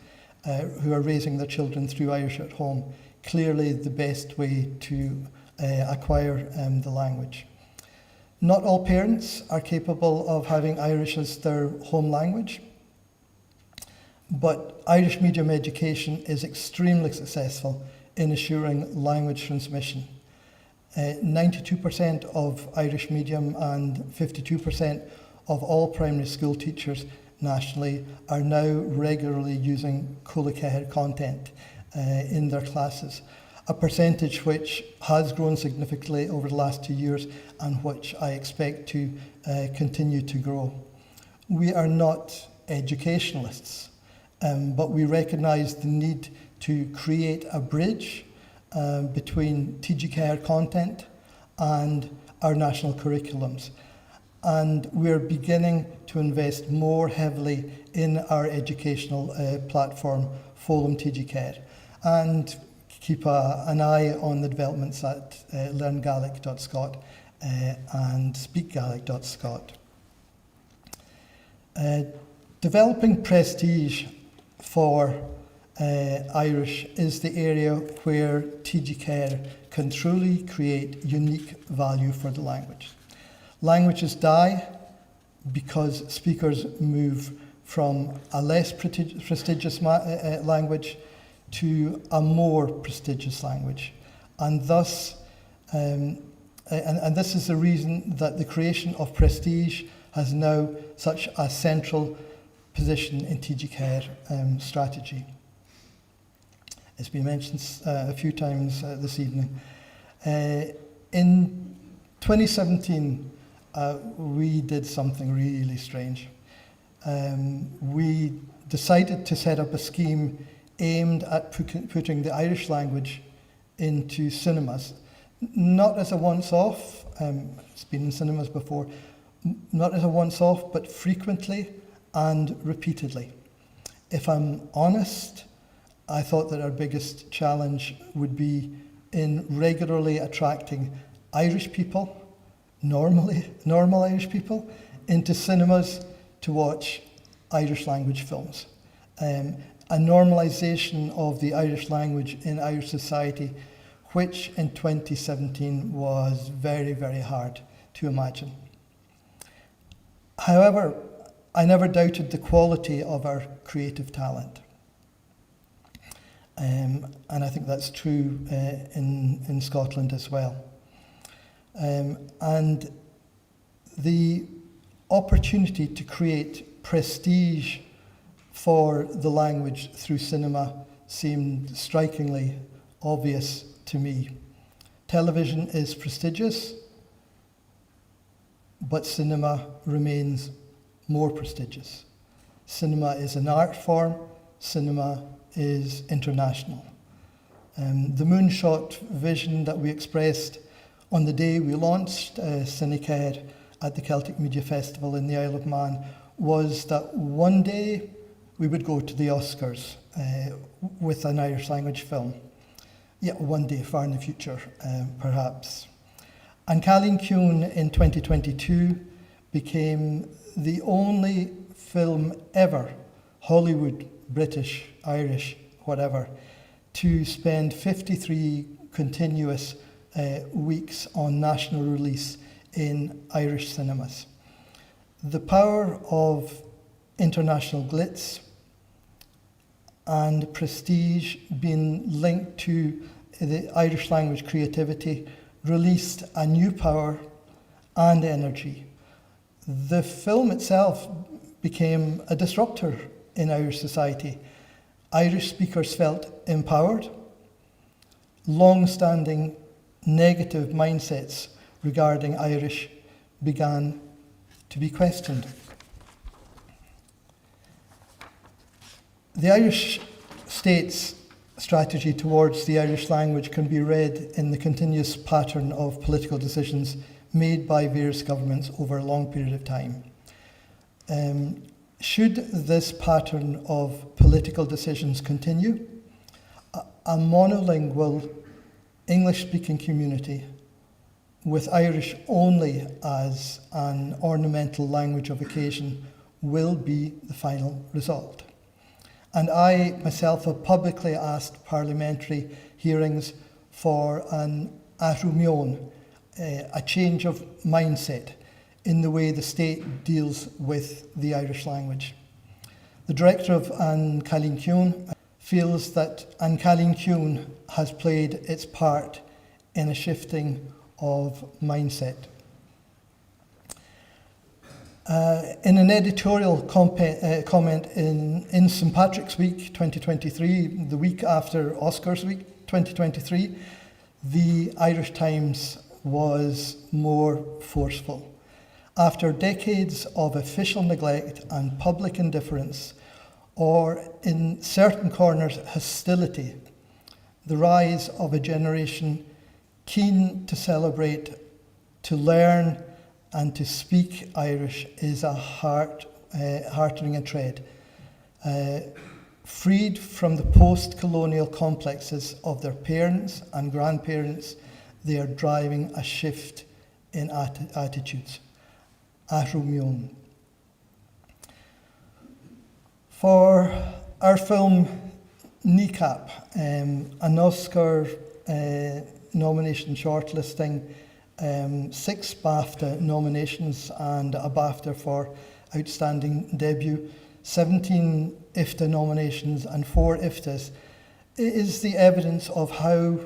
Speaker 4: who are raising their children through Irish at home. Clearly the best way to acquire the language. Not all parents are capable of having Irish as their home language, but Irish medium education is extremely successful in assuring language transmission. 92% of Irish medium and 52% of all primary school teachers nationally are now regularly using Craoladair content in their classes, a percentage which has grown significantly over the last 2 years and which I expect to continue to grow. We are not educationalists, but we recognise the need to create a bridge between TG4 content and our national curriculums. And we're beginning to invest more heavily in our educational platform, Fólam TG4, and keep an eye on the developments at learngaelic.scot and speakgaelic.scot. Developing prestige for Irish is the area where TG4 can truly create unique value for the language. Languages die because speakers move from a less prestigious language to a more prestigious language. And thus, and this is the reason that the creation of prestige has now such a central position in TG4 strategy. It's been mentioned a few times this evening. In 2017, we did something really strange. We decided to set up a scheme aimed at putting the Irish language into cinemas, not as a once-off, it's been in cinemas before, not as a once-off, but frequently and repeatedly. If I'm honest, I thought that our biggest challenge would be in regularly attracting Irish people, normal Irish people, into cinemas to watch Irish language films. A normalisation of the Irish language in Irish society, which in 2017 was very, very hard to imagine. However, I never doubted the quality of our creative talent. And I think that's true in Scotland as well. And the opportunity to create prestige for the language through cinema seemed strikingly obvious to me. Television is prestigious, but cinema remains more prestigious. Cinema is an art form, cinema is international. The moonshot vision that we expressed on the day we launched Cinecair at the Celtic Media Festival in the Isle of Man was that one day we would go to the Oscars with an Irish language film. Yeah, one day, far in the future, perhaps. And Calín Ciúin in 2022 became the only film ever, Hollywood, British, Irish, whatever, to spend 53 continuous weeks on national release in Irish cinemas. The power of international glitz and prestige being linked to the Irish language creativity released a new power and energy. The film itself became a disruptor in Irish society. Irish speakers felt empowered. Long-standing negative mindsets regarding Irish began to be questioned. The Irish state's strategy towards the Irish language can be read in the continuous pattern of political decisions made by various governments over a long period of time. Should this pattern of political decisions continue, a monolingual English-speaking community with Irish only as an ornamental language of occasion will be the final result. And I myself have publicly asked parliamentary hearings for an àrd-riochdaire, a change of mindset in the way the state deals with the Irish language. The director of Calín Ciúin feels that Calín Ciúin has played its part in a shifting of mindset. In an editorial comment in St. Patrick's Week 2023, the week after Oscars Week 2023, the Irish Times was more forceful. After decades of official neglect and public indifference, or in certain corners hostility, the rise of a generation keen to celebrate, to learn, and to speak Irish is a heart-wringing tread. Freed from the post-colonial complexes of their parents and grandparents, they are driving a shift in attitudes. àrd-riochdaire. For our film Kneecap, an Oscar nomination shortlisting, 6 BAFTA nominations and a BAFTA for Outstanding Debut, 17 IFTA nominations and 4 IFTAs, is the evidence of how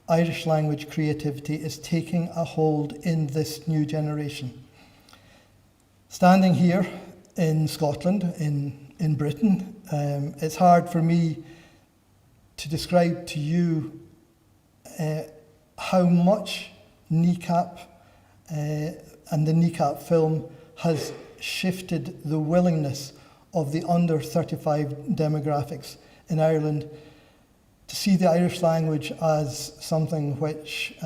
Speaker 4: Irish language creativity is taking a hold in this new generation. Standing here in Scotland, in Britain, it's hard for me to describe to you how much kneecap and the kneecap film has shifted the willingness of the under 35 demographics in Ireland to see the Irish language as something which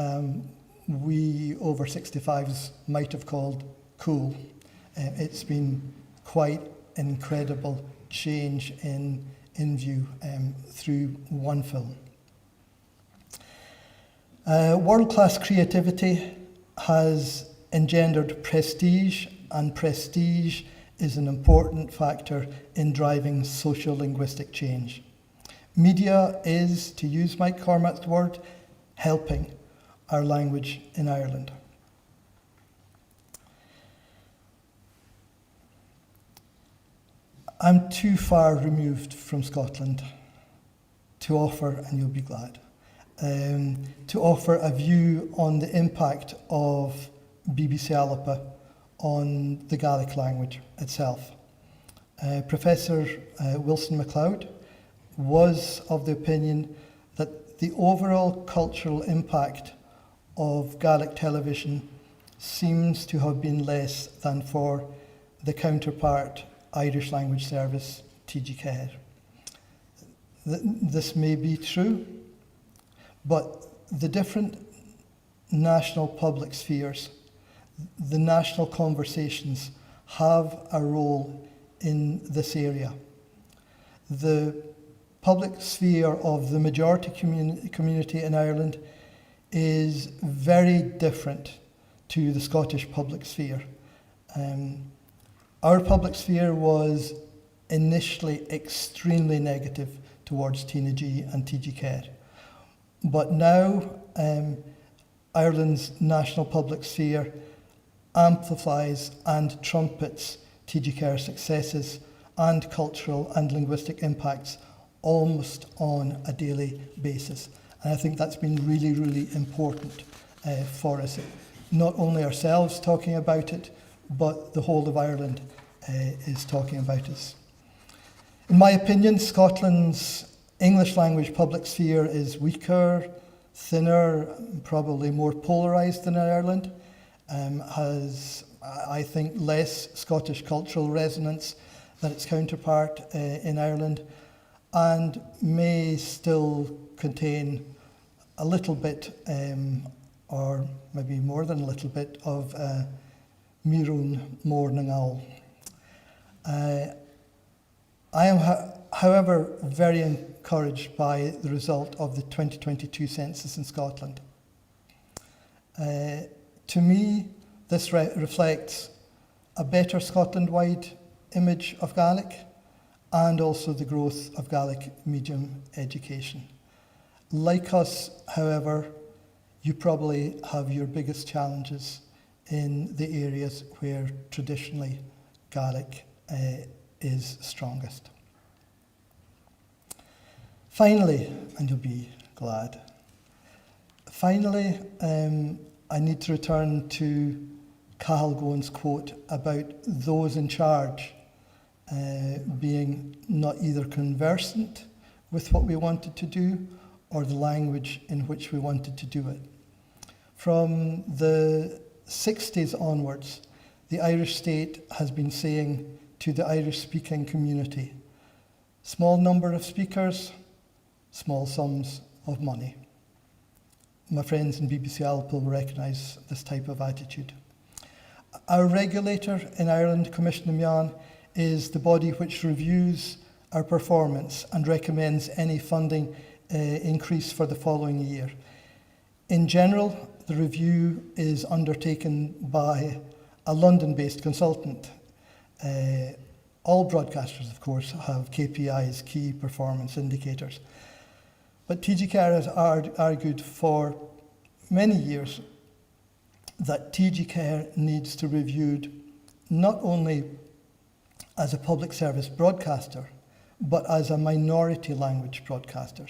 Speaker 4: we over 65s might have called cool. It's been quite an incredible change in view through one film. World-class creativity has engendered prestige, and prestige is an important factor in driving social linguistic change. Media is, to use Mike Cormack's word, helping our language in Ireland. I'm too far removed from Scotland to offer, and you'll be glad, to offer a view on the impact of BBC Alba on the Gaelic language itself. Professor Wilson MacLeod was of the opinion that the overall cultural impact of Gaelic television seems to have been less than for the counterpart Irish language service, TG4. This may be true, but the different national public spheres, the national conversations, have a role in this area. The public sphere of the majority community in Ireland is very different to the Scottish public sphere. Our public sphere was initially extremely negative towards Tina G and TG4. But now Ireland's national public sphere amplifies and trumpets TG4 successes and cultural and linguistic impacts almost on a daily basis. And I think that's been really, really important for us. Not only ourselves talking about it, but the whole of Ireland is talking about us. In my opinion, Scotland's English language public sphere is weaker, thinner, probably more polarised than Ireland, has, I think, less Scottish cultural resonance than its counterpart in Ireland, and may still contain a little bit, or maybe more than a little bit, of mion-chànan. I am, however, very encouraged by the result of the 2022 census in Scotland. To me, this reflects a better Scotland-wide image of Gaelic and also the growth of Gaelic medium education. Like us, however, you probably have your biggest challenges in the areas where traditionally Gaelic is strongest. Finally, and you'll be glad, finally, I need to return to Cathal Gowan's quote about those in charge being not either conversant with what we wanted to do or the language in which we wanted to do it. From the 60s onwards, the Irish state has been saying to the Irish-speaking community, small number of speakers, small sums of money. My friends in BBC Alba will recognise this type of attitude. Our regulator in Ireland, Commission Meadhan, is the body which reviews our performance and recommends any funding increase for the following year. In general, the review is undertaken by a London-based consultant. All broadcasters, of course, have KPIs, key performance indicators. But TG4 has argued for many years that TG4 needs to be reviewed not only as a public service broadcaster, but as a minority language broadcaster,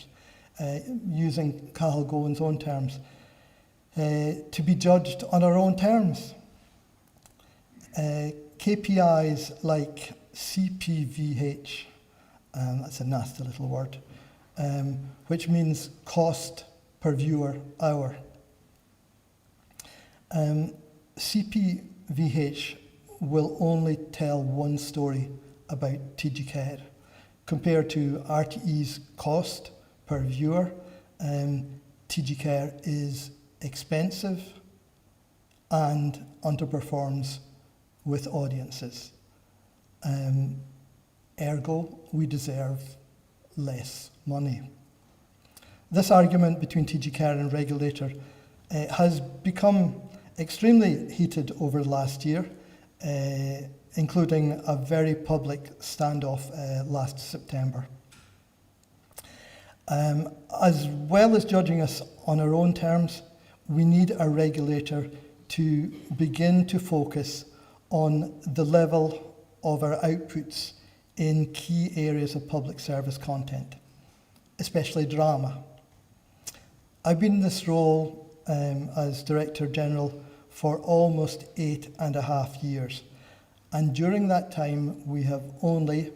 Speaker 4: using Cathal Gowan's own terms, to be judged on our own terms. KPIs like CPVH, that's a nasty little word, which means cost per viewer hour. CPVH will only tell one story about TG4. Compared to RTE's cost per viewer, TG4 is expensive and underperforms with audiences. Ergo, we deserve less money. This argument between TG4 and regulator has become extremely heated over the last year, including a very public standoff last September. As well as judging us on our own terms, we need a regulator to begin to focus on the level of our outputs in key areas of public service content, especially drama. I've been in this role as Director General for almost 8.5 years. And during that time, we have only,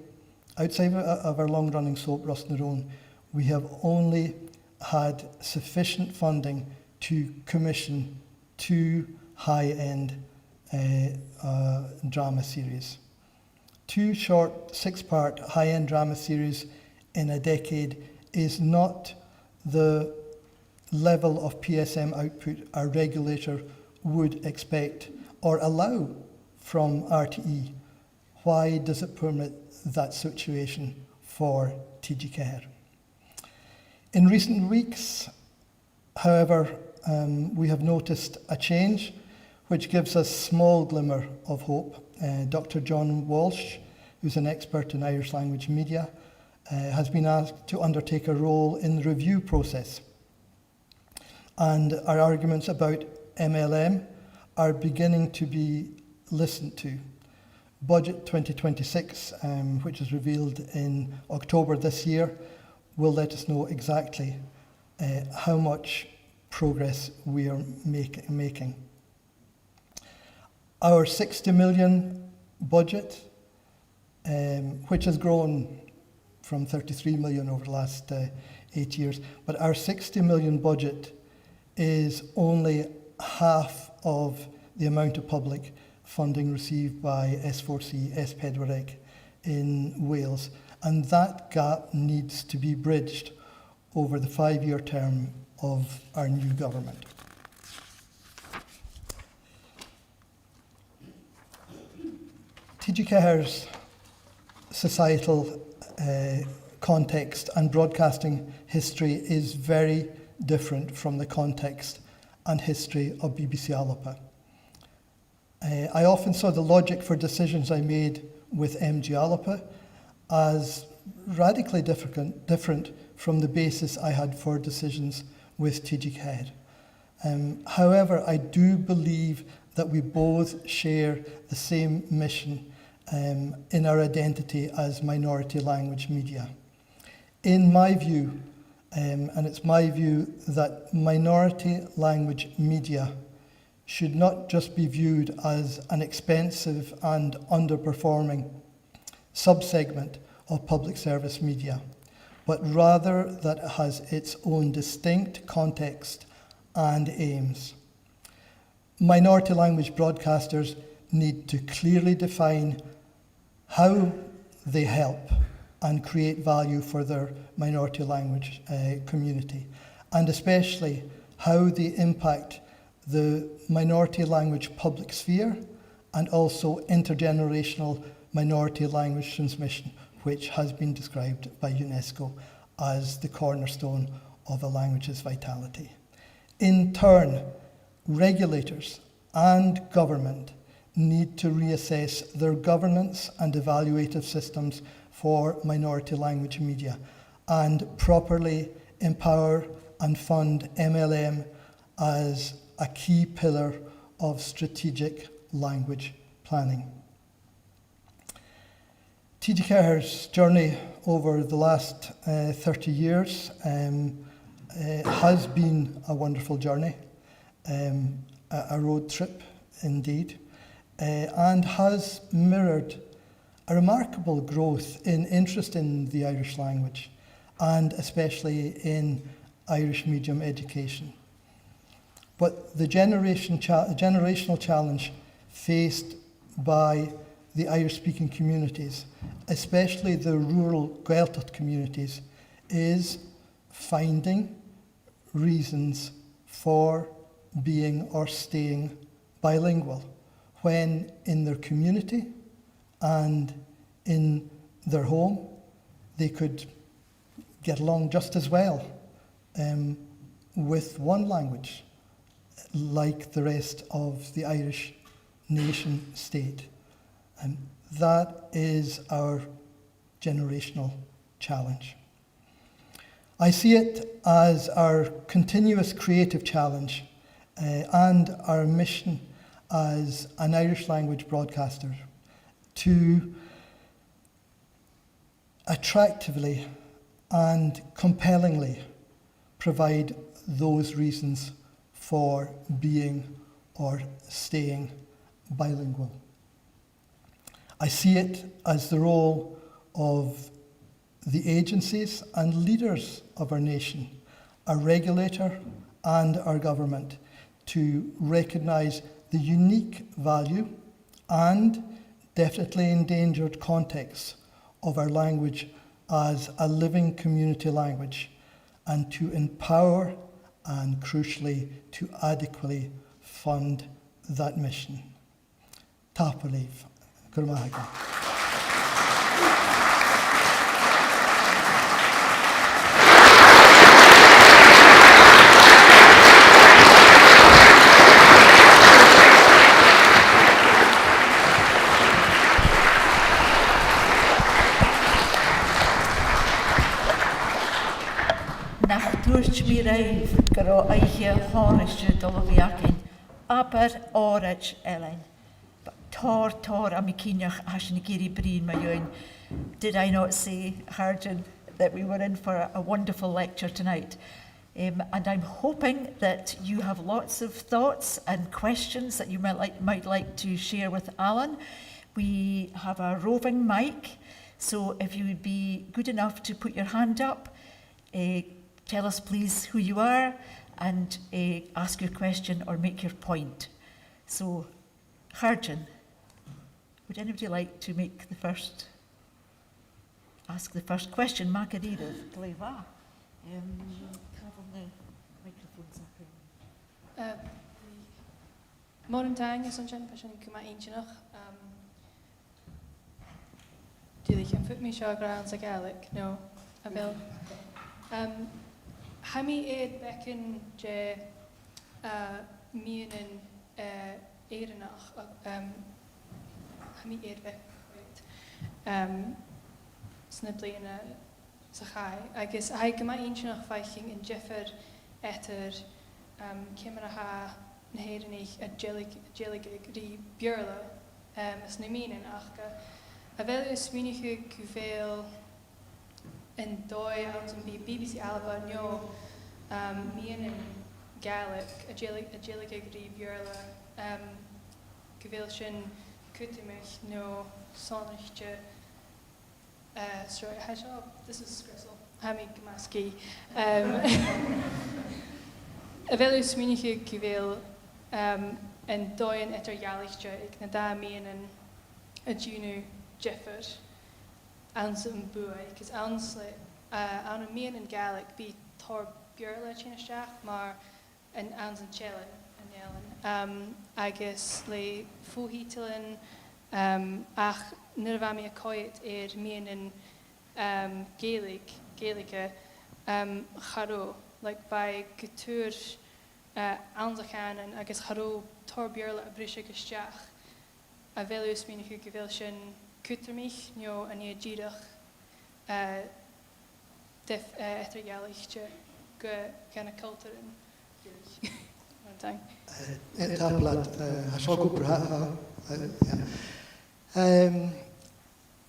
Speaker 4: outside of our long-running soap, Rust na Rón, we have only had sufficient funding to commission 2 high-end drama series. 2 short 6-part high-end drama series in a decade is not the level of PSM output our regulator would expect or allow from RTE. Why does it permit that situation for TG4? In recent weeks, however, we have noticed a change which gives us small glimmer of hope. Dr. John Walsh, who's an expert in Irish language media, has been asked to undertake a role in the review process. And our arguments about MLM are beginning to be listened to. Budget 2026, which is revealed in October this year, will let us know exactly how much progress we are making. Our 60 million budget, which has grown from 33 million over the last 8 years, but our 60 million budget is only half of the amount of public funding received by S4C, S4C in Wales. And that gap needs to be bridged over the 5-year term of our new government. TG4's societal context and broadcasting history is very different from the context and history of BBC Alba. I often saw the logic for decisions I made with MG Alba as radically different from the basis I had for decisions with TG4. However, I do believe that we both share the same mission in our identity as minority language media. In my view, and it's my view that minority language media should not just be viewed as an expensive and underperforming subsegment of public service media, but rather that it has its own distinct context and aims. Minority language broadcasters need to clearly define how they help and create value for their minority language community, and especially how they impact the minority language public sphere and also intergenerational minority language transmission, which has been described by UNESCO as the cornerstone of a language's vitality. In turn, regulators and government need to reassess their governance and evaluative systems for minority language media and properly empower and fund MLM as a key pillar of strategic language planning. TG4's journey over the last 30 years has been a wonderful journey, a road trip indeed. and has mirrored a remarkable growth in interest in the Irish language, and especially in Irish medium education. But the generational challenge faced by the Irish-speaking communities, especially the rural Gaeltacht communities, is finding reasons for being or staying bilingual when in their community and in their home they could get along just as well with one language like the rest of the Irish nation state. And that is our generational challenge. I see it as our continuous creative challenge and our mission as an Irish language broadcaster to attractively and compellingly provide those reasons for being or staying bilingual. I see it as the role of the agencies and leaders of our nation, our regulator and our government, to recognise the unique value and definitely endangered context of our language as a living community language, and to empower and crucially to adequately fund that mission. Tápalaíomh. Gurmahaga.
Speaker 1: Dúirt mí raibh go aige háiristeach dul bhíacin, aber Òraid Èirinn. Tór am cíneach as na géirí brín ma dúinn. Did I not say, Harden, that we were in for a wonderful lecture tonight? And I'm hoping that you have lots of thoughts and questions that you might like to share with Alan. We have a roving mic, so if you would be good enough to put your hand up, tell us please who you are and ask your question or make your point. So, Harden, would anybody like to ask the first question? Margarita, Gleva.
Speaker 12: Morning time, is sunshine, passion, kuma eentje nog. Jullie gaan voet me zo graag als Gaelic. No, I will. Hami eed bekken je mion Èirinn hami eed bekken snibly in a Chaidh. Agus I gama eentje nog viking in Jeffer etter kimera ha Èirinn a jelig ri björla as na mion achga. A wel is minige kuvel in dói out in BBC Alba no mion in Gaelic a jelig ri björla kuvel sin kutimich no sonnichte sorry, hi this is Crystal. Hami Gamaski. A wel is minige kuvel in dói in etter jaligchte ik na da mion in a junu Jeffer ans yn bwy, cos ans an y mion yn Gaelic bi tor björla chyn ysach, mar yn ans yn chelyn yn Èirinn. Agus le fwhítilyn ach nirfami a coit mion yn Gaelica charo, like by gytŵr ans a chanan agus charo tor björla a brisig ysach. A velus mi'n gyfel sy'n kutermich, nio an ie gyrach def etter jaligtje gan a culturen.
Speaker 4: Tablad, hasol gwbr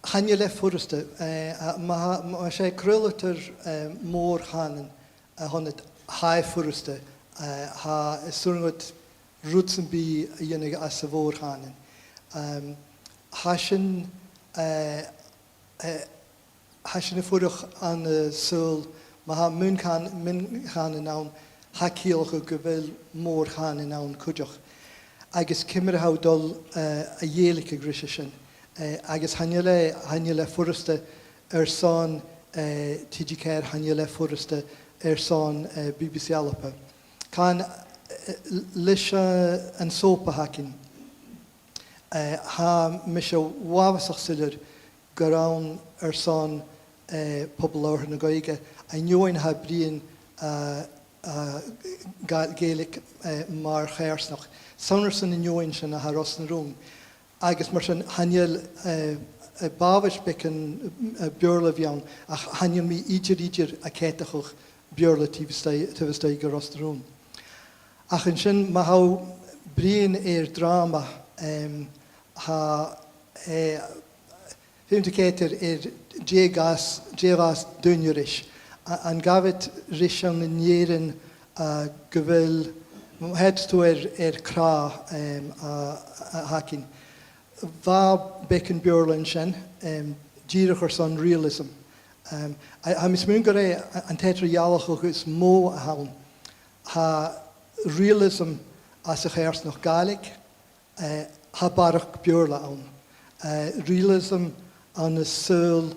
Speaker 4: Han je le fwrste, ma sé craoladair mór hanan a honnet hai fwrste ha surngod rútsen bí a dhénig as a bhór hanan. Hasin y ffwrwch an y sŵl, mae ha mion-chànan yn awn, ha ciolch o gyfel môr chànan yn awn cwdioch. Agus cymryd hawdol a dhélik y grisio sy'n. Agus hanyle ffwrwste son TG4, hanyle ffwrwste son BBC Alba. Can leis an sopa hacin. Ha misio wafasach sylir gyrawn son pobl o'r na goige. A nioen ha brian gaelig mar chairsnach. Saunarson yn nioen sy'n a haros na rŵm. Agus mar sy'n haniel bafis becyn björla fiawn, a haniel mi idir a cetachwch björla tyfystau gyros na rŵm. Ach yn sy'n mae haw brian drama ha Fymte keter jegas dhuinn an gafet rishang in Èirinn gyfel het to cra hakin. Va beken björlen shen dierich son realism. Ha mis mungare an tetra jalach is mo haun. Ha realism as a gers nog gaelic ha barach björla aun. Realism an y sŵl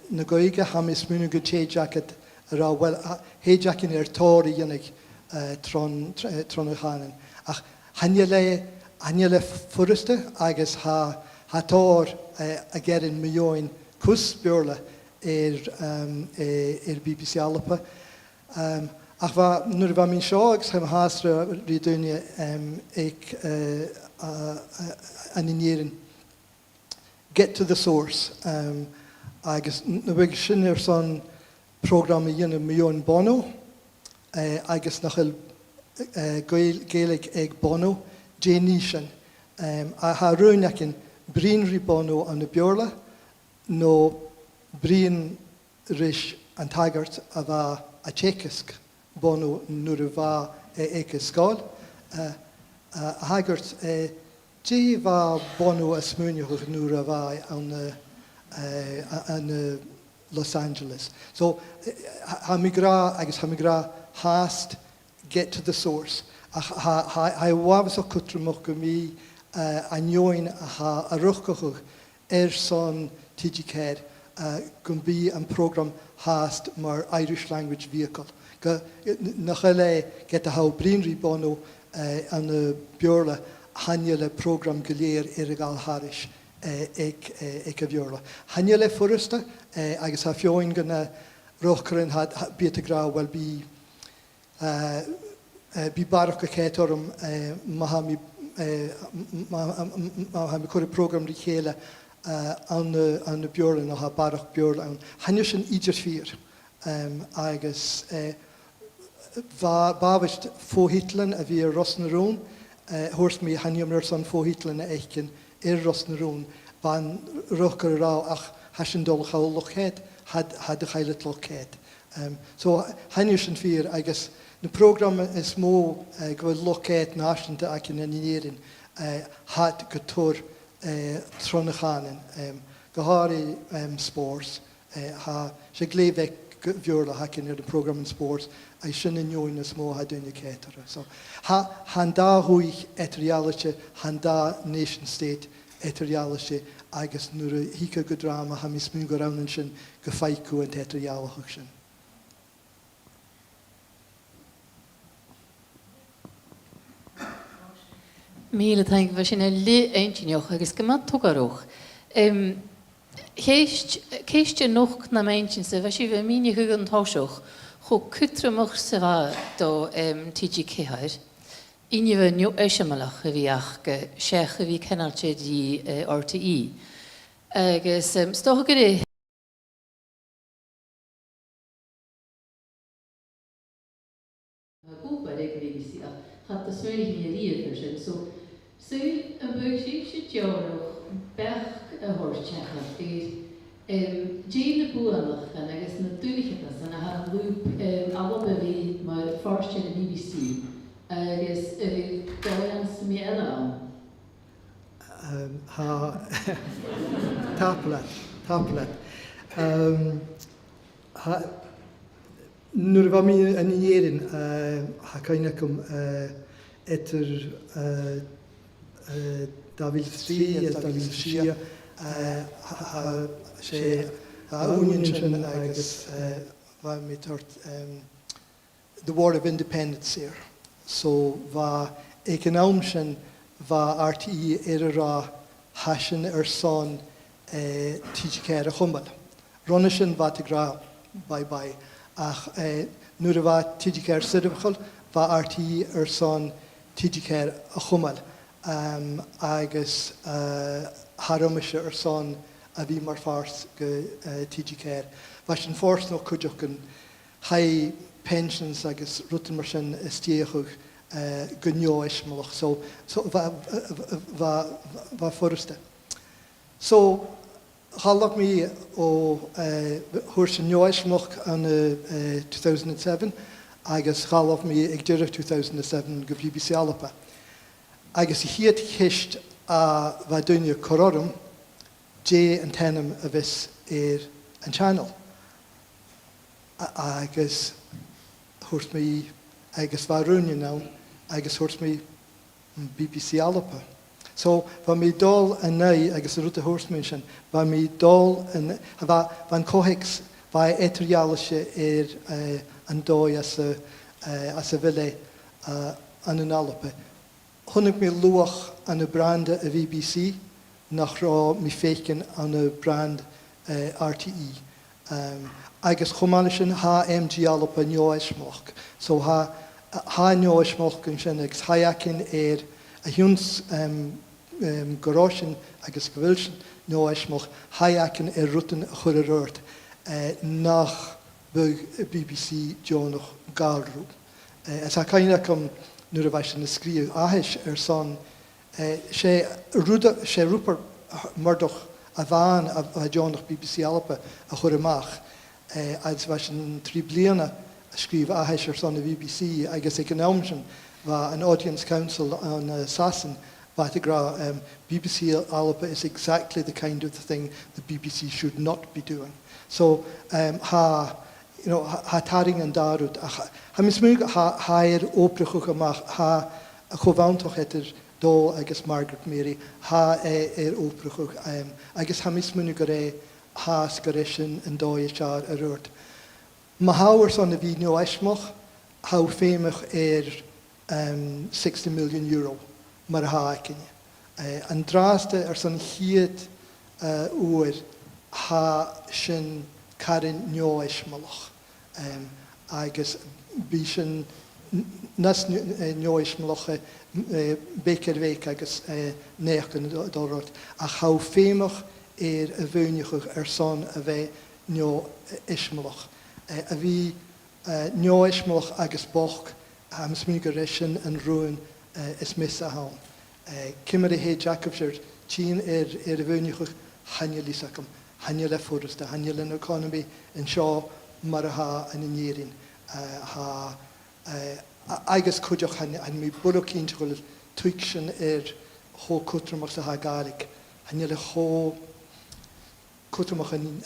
Speaker 4: na goige ha mis mwyn go Chaidh ra wel Chaidh tori ynig tron y chanan. Ach hanyle ffwrste agus ha tor a gerin mioin cws björla BBC Alba. Ach nur va min shogs hem hasra ridunje ek an in Èirinn. Get to the source. Agus na big sin son program yin mion bono. Agus nachel gaelig ag bono genishan. A ha ruinakin brinri bono an björla no brin rish an tagart ava a chekisk bono nur va eke skal. Hagart G va bono a smúneach nur va an Los Angeles. So ha migra hast get to the source. Ha wafas o cwtrymwch gymi a nioen ha a ruchgach son TG4 gymbi an program hast mar Irish language vehicle. Nachele get a hau brinri bono an y björla hanyle program gyleir gal harish ag y björla. Hanyle ffwrsta agus ha fioen gyna rochgrin byd y gra wel bi barach y cetorm ma ha mi cwrdd program richele an y björla no ha barach björla. Hanyle sy'n idir fyr agus Bavist fóhitlen a vi Rosnerún, hors mi hanjumner son fóhitlen eiken Rosnerún, van rocker rá ach hasin dol chaulochet had de chailet lochet. So hanjusen fyr, I guess, the program is mo go lochet nashente akin in Èirinn had gotor tronachanen, gahari sports, ha se glevek björla hakin the program in sports. I shouldn't know in a small hadunicator. So, handa huich etrialische, handa nation state etrialische, agus nur hika go drama, ha mis mun go raun sin go faiku and etrialach sin.
Speaker 13: Míle thank you sin le eintinioch agus gemat togaroch. Keiste noch na mention se was we mini hugan tausoch. Cho cwtrymwch sydd do TG4, unif yn yw eisiamalach y fi ach siech y fi cynnal chyd i RTE. Agus, stoch gyda gwybod ag BBC a chad y swy'n mi yr fersiwn. So, swy'n yn bwyd sy'n diolch bech y hortiach Jane de Boelanach en agus na dhuinn en haar een loop Alba vi maar first in de BBC agus doans me aan.
Speaker 4: Tapalat. Nuair bha mí an Èirinn ha caine cum etar David Strí David Sia sé únion sin agus bha mí tart the War of Independence here. So bha ag an am sin bha RTE rá hasin son TG4 a chumbal. Ronne sin bha te gra bye. Ach nuair a bha TG4 sidibchal bha RTE son TG4 a chumbal. Agus haramise son a bhí mar fars go TG4. Bha sin fors nó cuideach an hai pensions agus rutan mar sin istíochuch go neoismach. So bha forste. So hallach mi ó thuair sin neoismach an 2007 agus hallach mi ag deireadh 2007 go BBC Alba. Agus I hiad chist a bha duine chorum dé an tenam a bheits an channel. Agus thuirt mi agus bha rúine ná agus thuirt mi BBC Alba. So bha mi dul an nai agus a ruta thuirt sin bha mi dul an bha'n cóhaics bha éitrialise an dói as a bhile an an Alba. Honnig mi luach an a brand a BBC nach rá mi fécin an a brand RTE. Agus chomáile sin ha MG Alba neoismach. So ha neoismach an sin agus haiacin a hiúns gorásin agus go bhfuil sin neoismach haiacin rutan a chur a rört nach BBC Jonach Galrú. As ha caine cum nuair a bheith sin na scríomh áthais son sé rúpar murdoch a bhain a Jonach BBC Alba a chur amach. Als bheith sin 3 bliana a scríomh áthais son na BBC agus ag an am sin bha an Audience Council on Sasson bha te gra BBC Alba is exactly the kind of the thing the BBC should not be doing. So ha taring an darúd ha mis smúg ha obrach amach ha a chomhaintach etir dó agus Margaret Mary ha obrach agus ha mis smúg go ré has go sin an dói sear a rúirt. Ma háir son a bhí neoismach ha féimech 60 million euro mar a hácinne. An dráste son chiad uair ha sin carin neoismalach. Agus bí sin nas neoismalacha bécer bhéic agus néachgan dórát a cha féimech a bhúnechuch son a bheith neoismalach. A bhí neoismalach agus boch am smígur sin an ruúin is mis a hán. Cimar a hé Jacobsir tín a bhúnechuch hanne lísacham, hanne le fórasta, hanne le economy in seo mar a ha an Èirinn. Agus cuideach hanne mi burocín chuil tuig sin hó cutramach sa ha garig, hanne le hó cutramach an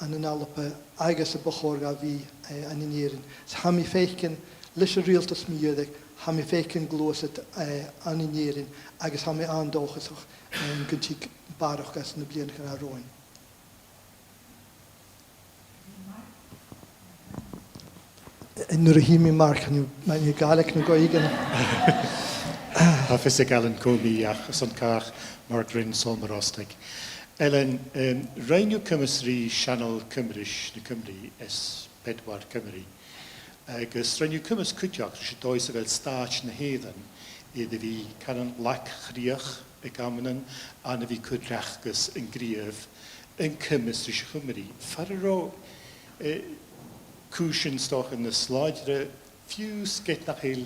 Speaker 4: an Alba agus a bachorga bhí an Èirinn. Ha mi fécin leis a rialtas miúdig, ha mi fécin glósat an Èirinn agus ha mi andóchasach gyntig barach as na blianach a roin. Nuair a hí mi marc mae'n gaelig na goigan.
Speaker 14: Ha fys y galen comi ach son cach Margaret Mòr Ostaig. Ellen, rhaid cymysri sianol Cymruis na Cymru es bedwar Cymru. Agus rhaid cymys cwtiach sy'n does fel stach na heddyn iddi fi canon lac chriach y gamnan a na fi cwdrachgus yn griaf yn cymysri sy'n Cymru. Farro cwysyn stoch yn y slaidre fiw sget nach heil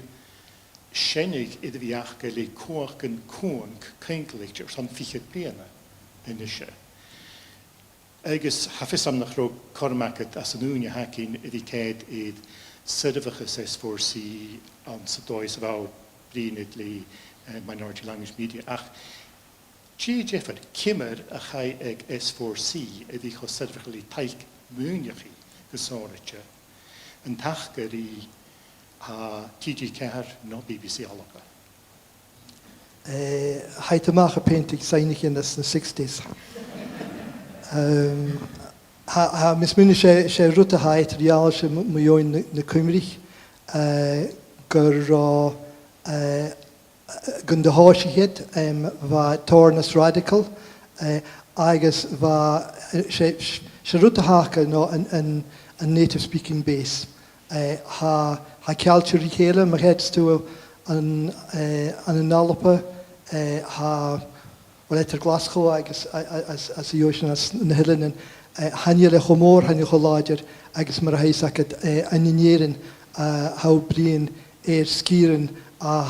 Speaker 14: senig iddi fi ach gael ei coach yn coang cynglig son fichyd bliana yn eisiau. Agus hafis am nach ro cormacad as yn ŵn hacin iddi ced idd syrfachus esforsi an sydoes of our brinid le minority language media ach Tí Jefford, Kimmer a chai ag S4C a bhí cho sefrachli taich múneachí gosóriche an tachgar í TG4 no BBC Alba.
Speaker 4: Heid amach a painting sainig in the 60s. Ha mismúna sé ruta haid rial sé muoin na cumrich gur gun de háisiid bha tornas radical agus bha sé ruta háca nó an native speaking base. Ha cealtir í chéile mar headstú an Alba ha étar glasco agus as Joisian as na Hillenin hanne le chomór hanne choláidir agus mar a héisachad an inéirin ha brion scíran a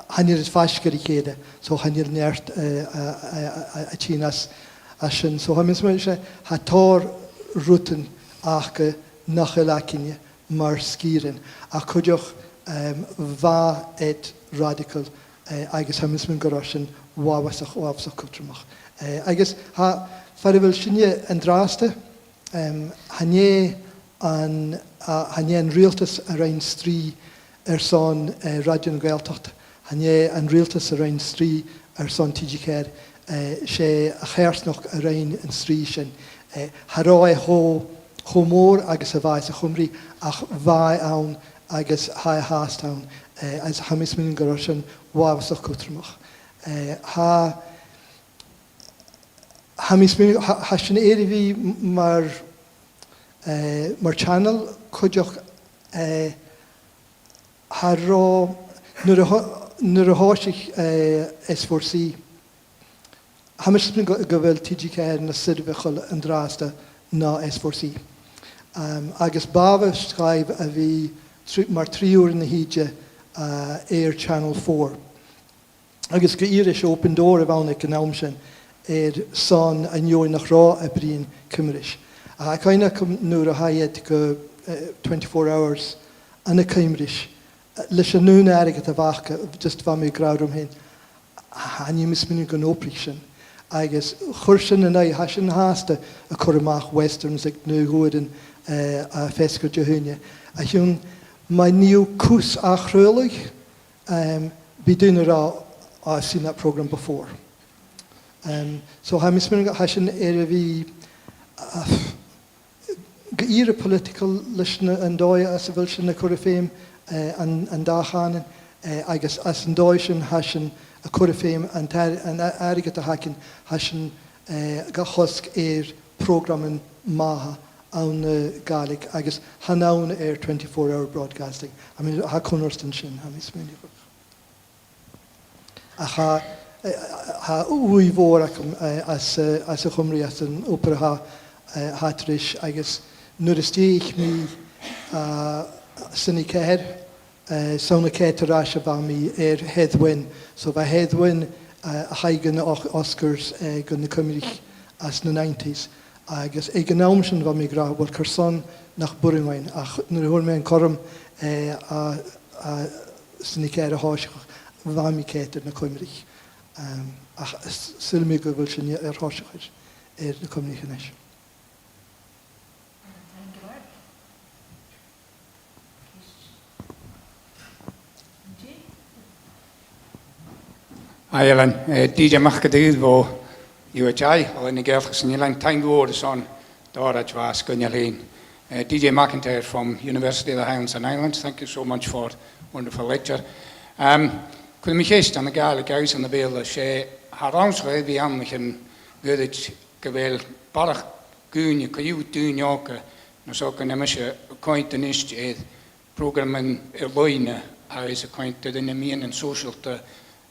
Speaker 4: hanne is feiscar í chéide, so hanne neart a tínas a sin. So ha mis se ha tór rutan achcha nach a lecinne mar scíran a chuideoch bha et radical agus ha mis go sin wabhasach cutramach. Agus ha faribhfuil sinne an drásta hanne an rialtas a rein strí son radio na Gaeltacht, hanne an rialtas a rein strí son TG4 sé a chéirsnach a rein an strí sin. Hará chomór agus a bhaid a chumrí ach bhaid ann agus ha háast ann as ha mis go sin wabhasach cutramach. Ha sin éirihí mar channel chuideoch nuair a háisich S4C. Ha mis go bhfuil TG4 na sirbechail an drásta ná S4C. Agus bábha scaibh a bhí mar 3 úr na híide Air Channel 4. Agus go íris open door a bhánna an nám sin son a njóin nach rá a bríon cumris. A caine nuair a haiad go 24 hours anna cumris leis an nún airige a bhacha just bha mé grárum hen. Hanne mis minú go obrach sin. Agus chuir sin in ha sin háasta a churamach westerns ag nuúden a fescar de hunne. A hiún mai níú cús a chraoladh bí dúna rá I've seen that program before. So ha mis ha sin a bhí íre political leis an dóid as a bhfuil sin na chuir féim an dáchanan agus as an dóid sin ha sin a chuir féim an airige a hacin ha sin go chosc programman maithe an Gaelic agus ha nán 24-hour broadcasting. I mean, ha converstan sin ha mis ha uí mhór as a chumrí as an opera hatris agus nuair a stíoch mí sanna céir saona cétarrá a bha mí headwin. So bha headwin a haigen Oscars go na cumrich as na 90s. Agus ag an nám sin bha mí gra bhil chu son nach buringáin ach nuair a thuair mé an chom sanna céir a háiseach bha mí cétar na cumrich. Ach silmí go bhfuil sin ar háiseachir na cumrich inis.
Speaker 15: Èirinn, DJ Machgadíd bó UHI, or in Gaelchas and Yelang Time Wars on Òraid was Gunyalin. DJ McIntyre from University of the Highlands and Islands, thank you so much for a wonderful lecture. Could me gist an the Gaelic house on the bill, she harangschreid the amlichen good gewel barach gun, you could you do yoke, no so can emisha coint an ist programmen erboine, as a coint to the mean and social to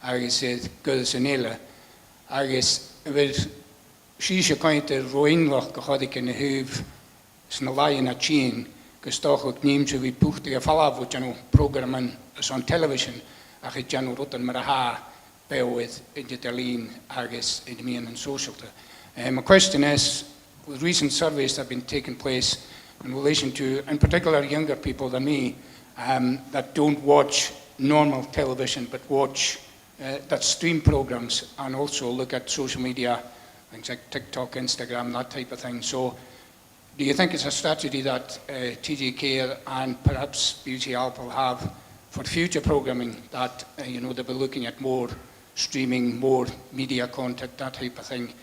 Speaker 15: agus godas an éile agus bhfuil síos a cainte roinlach go chadig in na thuh sna lainn a tín gus táchacht níimse bhí puchtaí a fallabh teanú programman an television a chu teanú rutan mar a há beoid in the Èirinn agus in the mean and socialta. My question is, with recent surveys that have been taking place in relation to, in particular, younger people than me that don't watch normal television but watch that stream programs and also look at social media, things like TikTok, Instagram, that type of thing. So do you think it's a strategy that TG4 and perhaps BBC Alba will have for future programming, that they'll be looking at more streaming, more media content, that type of thing?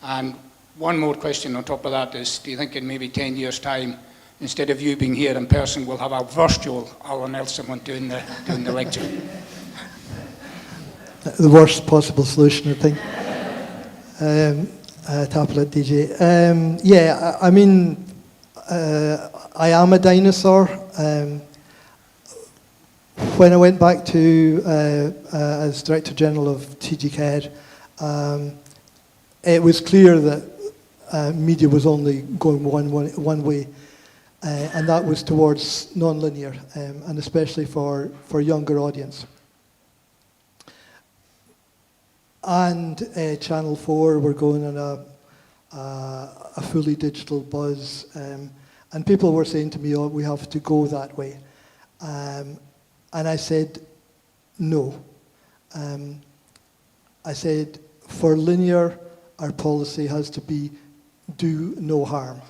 Speaker 15: And one more question on top of that is, do you think in maybe 10 years' time, instead of you being here in person, we'll have a virtual Alan Esslemont doing the lecture?
Speaker 4: The worst possible solution, I think. Taplet DJ. I mean, I am a dinosaur. When I went back to as Director General of TG4, it was clear that media was only going one way, and that was towards non-linear, and especially for younger audience. And Channel 4 were going on a fully digital buzz, and people were saying to me, "Oh, we have to go that way," and I said, "No." I said, "For linear, our policy has to be do no harm,"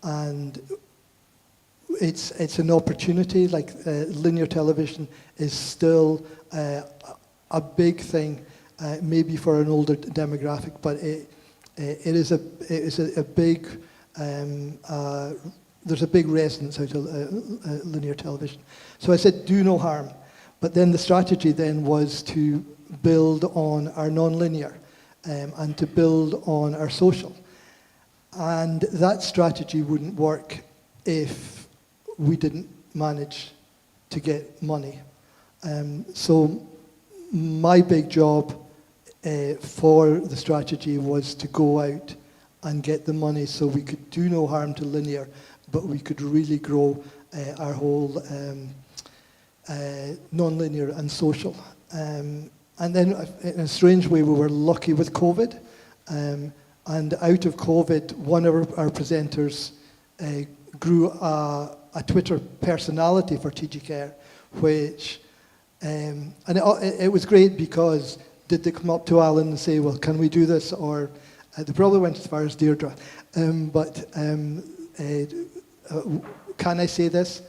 Speaker 4: and it's an opportunity. Like linear television is still a big thing, maybe for an older demographic, but it is a big there's a big resonance out of linear television. So I said, do no harm. But then the strategy then was to build on our non-linear and to build on our social. And that strategy wouldn't work if we didn't manage to get money. So my big job for the strategy was to go out and get the money so we could do no harm to linear, but we could really grow our whole non-linear and social. And then in a strange way, we were lucky with COVID. And out of COVID, one of our presenters grew a Twitter personality for TG4, which, and it was great because did they come up to Alan and say, well, can we do this? Or they probably went as far as Deirdre. Can I say this?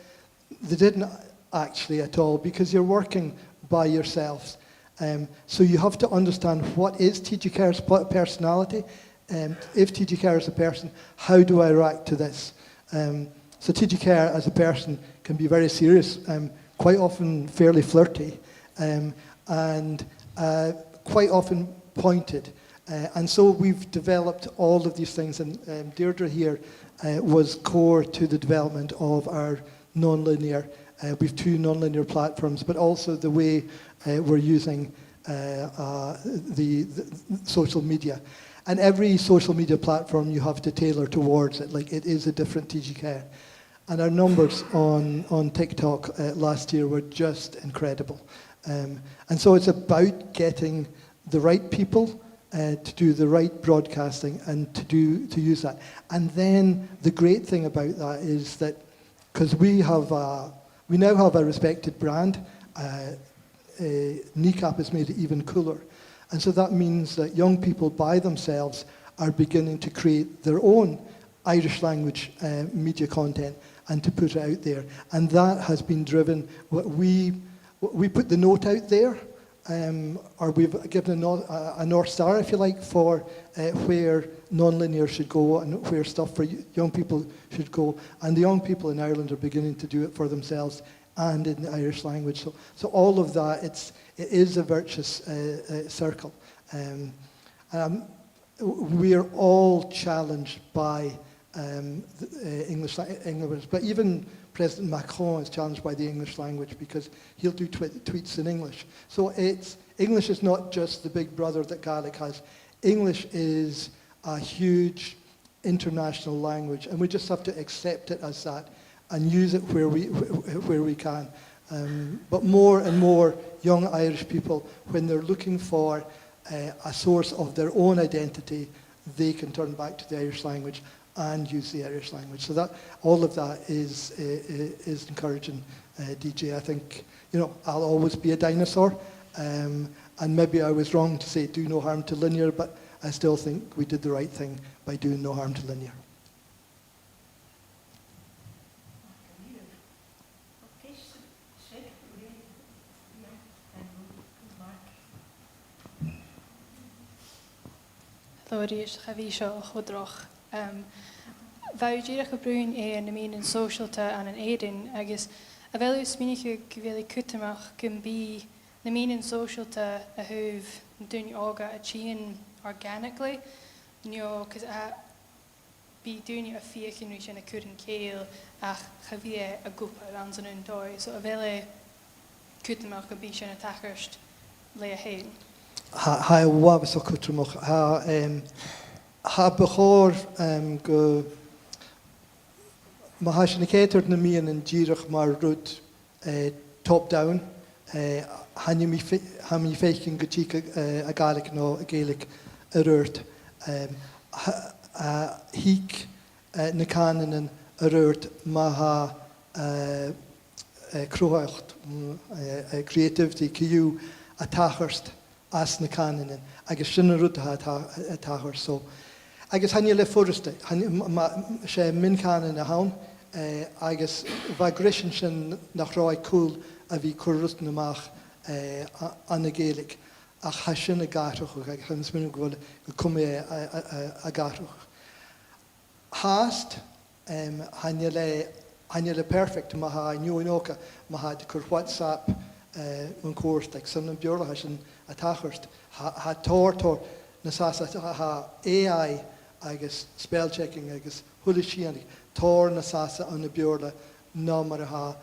Speaker 4: They didn't actually at all, because you're working by yourselves. So you have to understand what is TG4's personality. If TG4 is a person, how do I react to this? So TG4 as a person can be very serious, quite often fairly flirty, and quite often pointed. And so we've developed all of these things, and Deirdre here was core to the development of our non-linear. We've 2 non-linear platforms, but also the way we're using the social media. And every social media platform you have to tailor towards it, like it is a different TG4. And our numbers on TikTok last year were just incredible. And so it's about getting the right people to do the right broadcasting and to use that. And then the great thing about that is that because we now have a respected brand, Kneecap has made it even cooler. And so that means that young people by themselves are beginning to create their own Irish language media content and to put it out there. And that has been driven, we put the note out there, or we've given a North Star, if you like, for where non-linear should go and where stuff for young people should go. And the young people in Ireland are beginning to do it for themselves and in the Irish language. So all of that, it is a virtuous circle. We are all challenged by English, but even President Macron is challenged by the English language because he'll do tweets in English. So English is not just the big brother that Gaelic has. English is a huge international language, and we just have to accept it as that and use it where we can. But more and more young Irish people, when they're looking for a source of their own identity, they can turn back to the Irish language and use the Irish language. So that all of that is encouraging, DJ. I think I'll always be a dinosaur, And maybe I was wrong to say do no harm to linear, but I still think we did the right thing by doing no harm to linear.
Speaker 12: Thoirt chafi seo chudrach. Bhá díreach go brún na mion socialta an Èirinn agus a bhealú smíniche go bhfuil cutamach gon bí na mion socialta a thuh dúin ága a tíon organically, cos a bí dúine a fiachin rís na cudan céil ach chafi a gúpa an san dói, so a bhealú cutamach go bí sin a tachart le a héin.
Speaker 4: Ha wabas o cwtrwmwch. Ha bechor go... Mae haes yn y ceitr na mian yn dirach mae'r rwyd top-down. Han mi feichin gytig a gaelig no a gaelig yr yrd. Hig na canan yn yr yrd mae ha craoladair, creativity, cyw a tacharst as na canan yn. Agus sy'n rwyd ha tacharst. So, agus han le fforste. Sé min canan a hawn. Agus bha grisin sin nach roi cúl a bhí currust namach an a gélig ach ha sin a gátroch ag chans min go cumé a gátroch. Hást hanne le perfect ma ha new inoka ma ha de cur WhatsApp mun cuast ag sun an biola ha sin a tachart ha tor na sasa ha AI agus spell checking agus hula sianig tor na sasa an na biola ná mar ha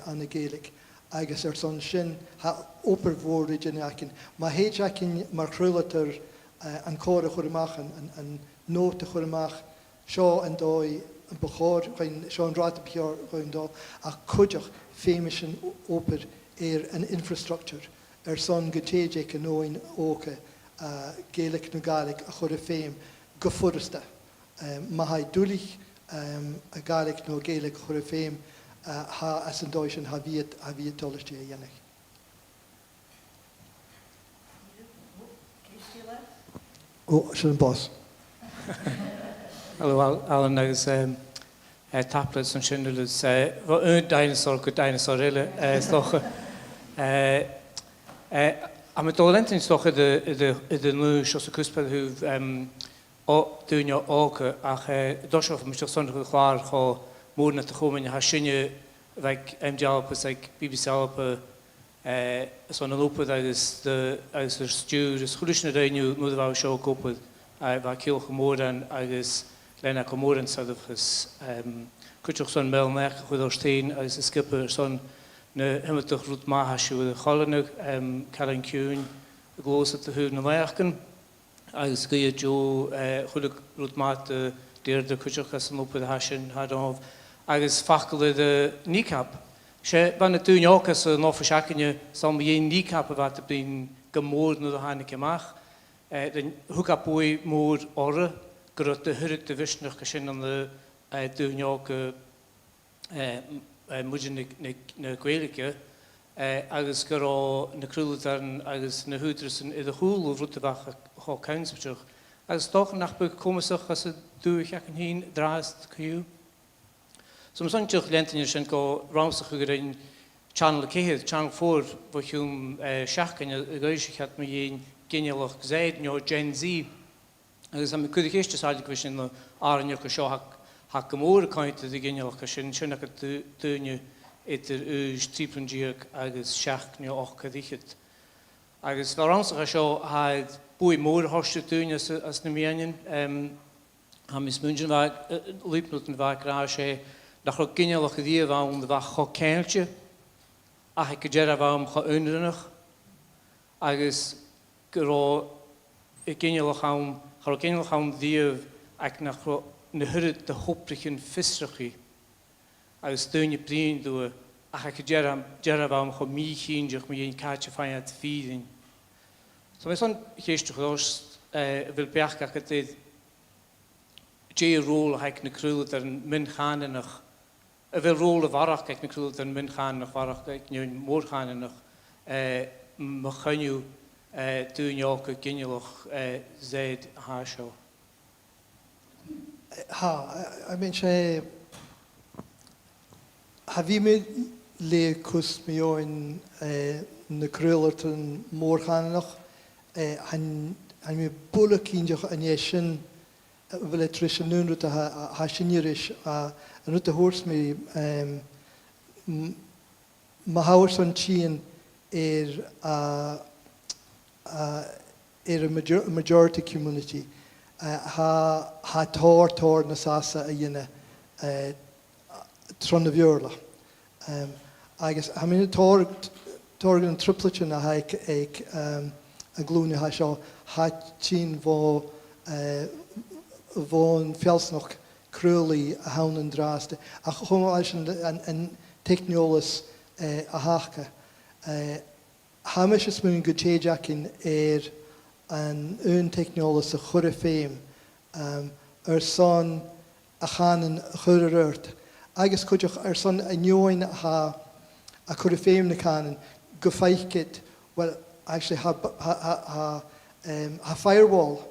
Speaker 4: an na gaelic agus son sin ha opervorrid in akin ma héit akin mar craoladair an córa churamach an nót a churamach seo an dói an bechor seo an ráta pior chuin dó a chuideach féimis an oper an infrastructure son gotéideach an nóin óca gaelic na gaelic a chur a féim go furasta. Ma ha dúlich a gaelic no gaelic chur a féim ha as an dóis an ha bhí toliste a dhéanach. Oh, sin an boss.
Speaker 16: Hello, Alan, agus tablets an sin is un dinosaur go dinosaur ile stocha. Am dolentin stocha de nu sjos a kuspel hu duine ága ach doisio mis son go chláir cho mórna a chomin ha sinne like Alba ag BBC Alba son an opad agus stúr is chulisna réniu nu bh seo gopad bh cíocha mórdan agus lena go mórdan sadachas cuiteach son mélnech chud Òrstain agus is skippe son na himmeach rút maithisiú a cholanach Caran Ciún a glósa a thuú na leachcan agus go jo chulig rút mat déirde cuiteach as an opad hasin hadámh agus fachcail de nícap. Sé ban na dúneachas an áfaseacaine sam dhéon nícap a bheit a bín go mór nó a hána amach. Den thugapói mór orra gur de thuirid de bhisneach go sin an na dúneácha muidir na Gaeilge agus gur á na craoladair agus na húdrasan i a chúl ó rútabach a cáinsbeteach. Agus dóchan nach bu cumasach as a dúicheach an hín dráist ciú. So my son took lenten sin go rámsach go in Channel Céad, Channel 4, bh hiúm seachcan a gaiisichat me dhéon ginealach zaid nó Gen Z. Agus am cuid chéiste sáidig go sin na áraneach go seo ha go mór cainte a ginealach go sin sinna go dúine idir ús tríplandiaach agus seach nó 8 dichet. Agus bh rámsach a seo haid bui mór hoiste dúine as na mianin. Ha mis múnsin bheith lípnútan bheith rá sé nach ro ginealach a díomh an de bheith cho céilte a go dearabh am cho únrinach agus go rá ginealach am díomh ag nach na thuirid de hoprichin fistrachaí agus dúine bríon dú a go dearabh am cho míchíndeach me dhéon cáte fáinne fíding. So mé son chéisteach dós bhfuil beach go dtí dé ról a na craoladair an mion-chànanach a bhfuil ról a bharach ag na craoladair an mion-chànanach bharach ag níon mórchánanach machaniu dhuinn ginnealach zaid harsho.
Speaker 4: I mean, have you made le cus mion na craoladair mórchanach han mi bula cíndeach an sin bhfuil tris an nún ruta ha sinirish a ruta hors mi ma hawer son tían a majority community ha tór na sasa a dhéine tron na bheorla. Agus ha mi tór an tripletin a haik ag a glúni ha seo ha tín von felsnoch craolaí a hawn an dráste a chum an techniolas a hachka. Ha me is mun go téjakin an techniolas a chur féim son a chanan chururt. Agus coach son a nioin a chur féim na canan go feichkit, well actually ha firewall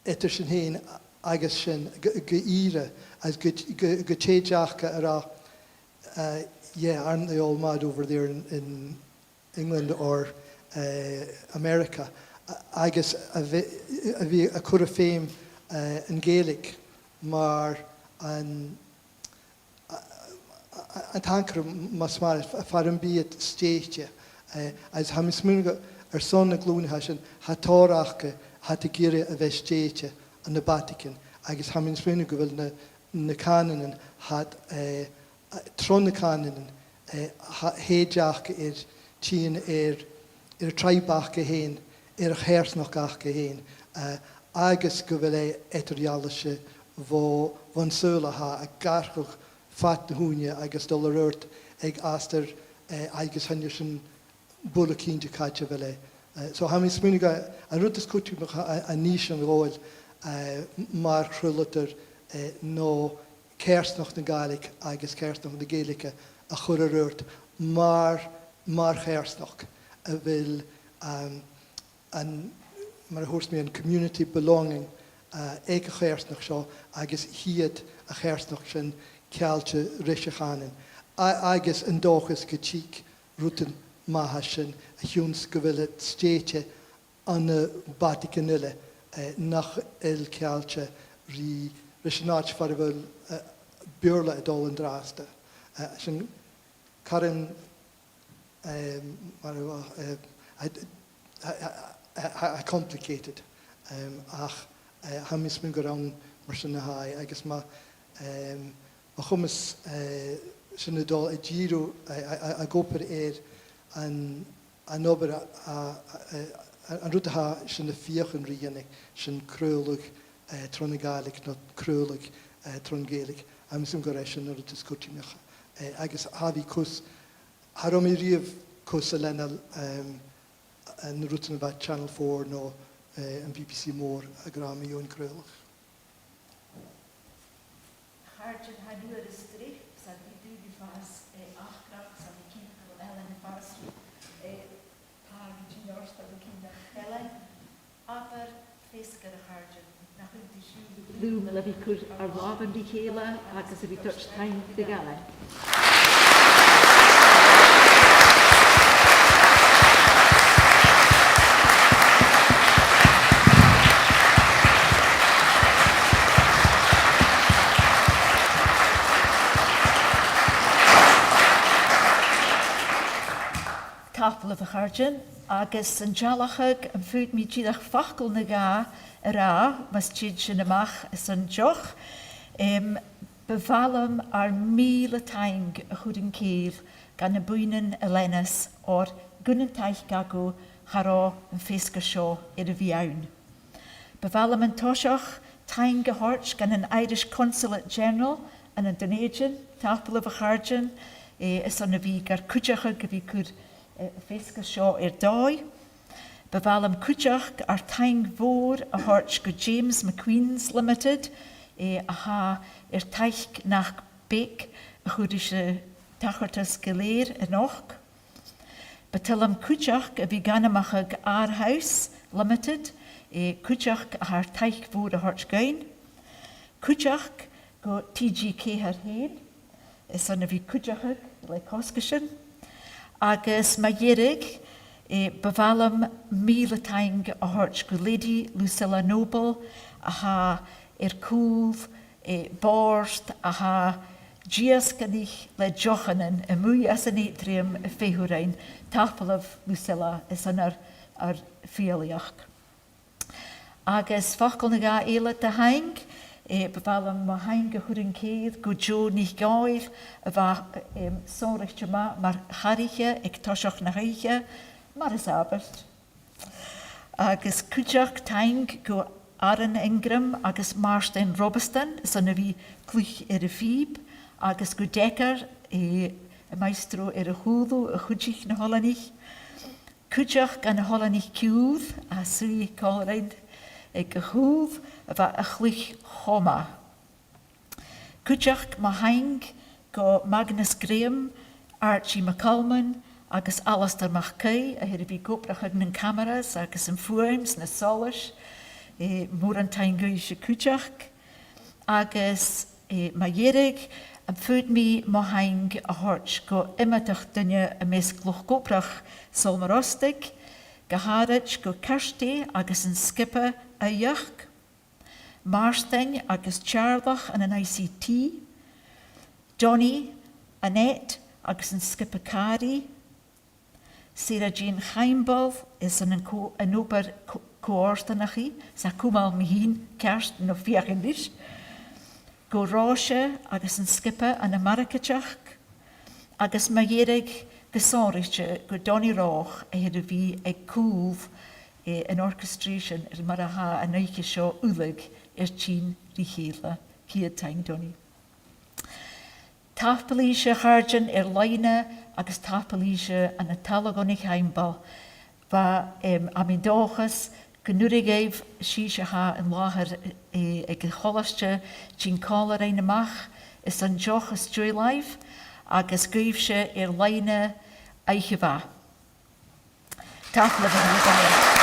Speaker 4: etter sin héin agus sin go ire as go téjacha aren't they all mad over there in England or America? Agus a chur féim an Gaelic mar an tankar mas mar farin bíad stéitje as ha mis munga son na glúni sin ha tórachke ha te gire a bheith stéitje an na Vatican agus ha mis munga go bhfuil na cananan had tron na cananan héideach tían a treibachcha héin a chéirsnachachcha héin agus go bhfuil eòlas von sula ha a garchuch fat na húne agus dul ruirt ag astar agus hanne sin bula cínte caite bhile. So ha mis munig a rutas cúteach a níos an gáil mar craoladair nó céirsnach na Gaelic agus céirsnach na Gaelica a chur ruirt mar chéirsnach a bhfuil mar hús mé an community belonging ag a chéirsnach seo agus hiad a chéirsnach sin cealte risechanan agus an dóchas go tíic rútan maithe sin a hiúns go bhfuil stéite an na Vatican ile nach il cealte rí risenáid far bhfuil beorla a dul an drásta. Sin caran complicated ach ha mis mun go ran mar sin na haid agus ma chumas sin na dul a ddíú a gopur an obair an rutatha sin na fiochan riannig sin craoladh tron na Gaelic nó craoladh tron Gaelic a mis go rééis sin rutas cúteach agus haví cos harom I riamh cos a lenne an rutan bheit Channel 4 nó an BBC Mór a gra mion craoladh.
Speaker 1: Harjan hadúir is strich, sa bíbí fás achgrach, sa bícín go Ellen fás págin jorsta bícín Ellen, aber féskar a Harjan nach unti siú blúm a bhí cur ar bhában dí chéile agus a bhí touch time de gala. Tapel of a Harjan, agus an jalachag an fúd mi tíadach fachgul na gá a rá, mas tíad sin amach is an joch, bevalam ar míle taing a chud an céil gan na buinen a lennas or gunan taich gagu hará an fésca seo a bhí ann. Bevalam an toseach taing a hort gan an Irish Consulate General an an Dunedin, Tapel of a Harjan, is an a bhí gar cúteachag a bhí cúd fésca seo dói. Bevalam cúteach ar taing mhór a hort go James McQueen's Limited a ha taich nach bec a chud is tachartas goléir a noch. Batelam cúteach a bhí ganamach Airhouse Limited, cúteach a haar teich fór a hart gain. Cúteach go TG4 héin, is an a bhí cúteach le coscashin. Agus ma dhérig, bevalam míleteing a hart go Lady Lucilla Noble, a ha cúlh, borst, a ha Giascanich le dùbhlanan a mwy as an étrium a féhúrain tapalaf Lucilla is an ar fialiach. Agus fachol na ga eile de haing, bevalam ma haing a húrin céad go jo nich gael a va sórichte ma mar chariche ag tosioch na reiche mar is abert. Agus cúteach taing go Aran Ingram agus Marston Robeston is an a bhí clúch a fíb, agus go decar a maestro a húdú a chudich na Hollanich. Cúteach gan na Hollanich ciúð a suí Òraid ag a húð a bheit a chluch choma. Cúteach ma haing go Magnus Graham, Archie McCalman agus Alistair McCay a hir bhí gobrach an cameras agus an fuaims na solis mór an tainguí se cúteach agus ma dhérig an fúd mi ma haing a hort go imetach dunne a mes gloch gobrach Sabhal Mòr Ostaig, go háid go Kirsty agus an skippe a dheach, Marston agus Chaidh an ICT, Johnny, Annette agus an skippe Cari, Sarah Jane Heimbal is an ober coorstanachi, sa kumal mheadhan kerst no fiachendis, go Ráise agus an skippe an Amarcateach, agus ma dhérig go sáiriche go Donny Rách a hir a bhí ag cúlh an orchestration mar a ha an aiche seo ulig tín ríchéile ciad taing Donny. Tapalíse Harjan leine agus tapalíse an a talagonig heimbal va amindóchas Gnúrigéibh síse ha an láthir ag cholaiste tín cála rein amach is an deochas dúlaibh agus gríomh se leine aiche bha. Tafla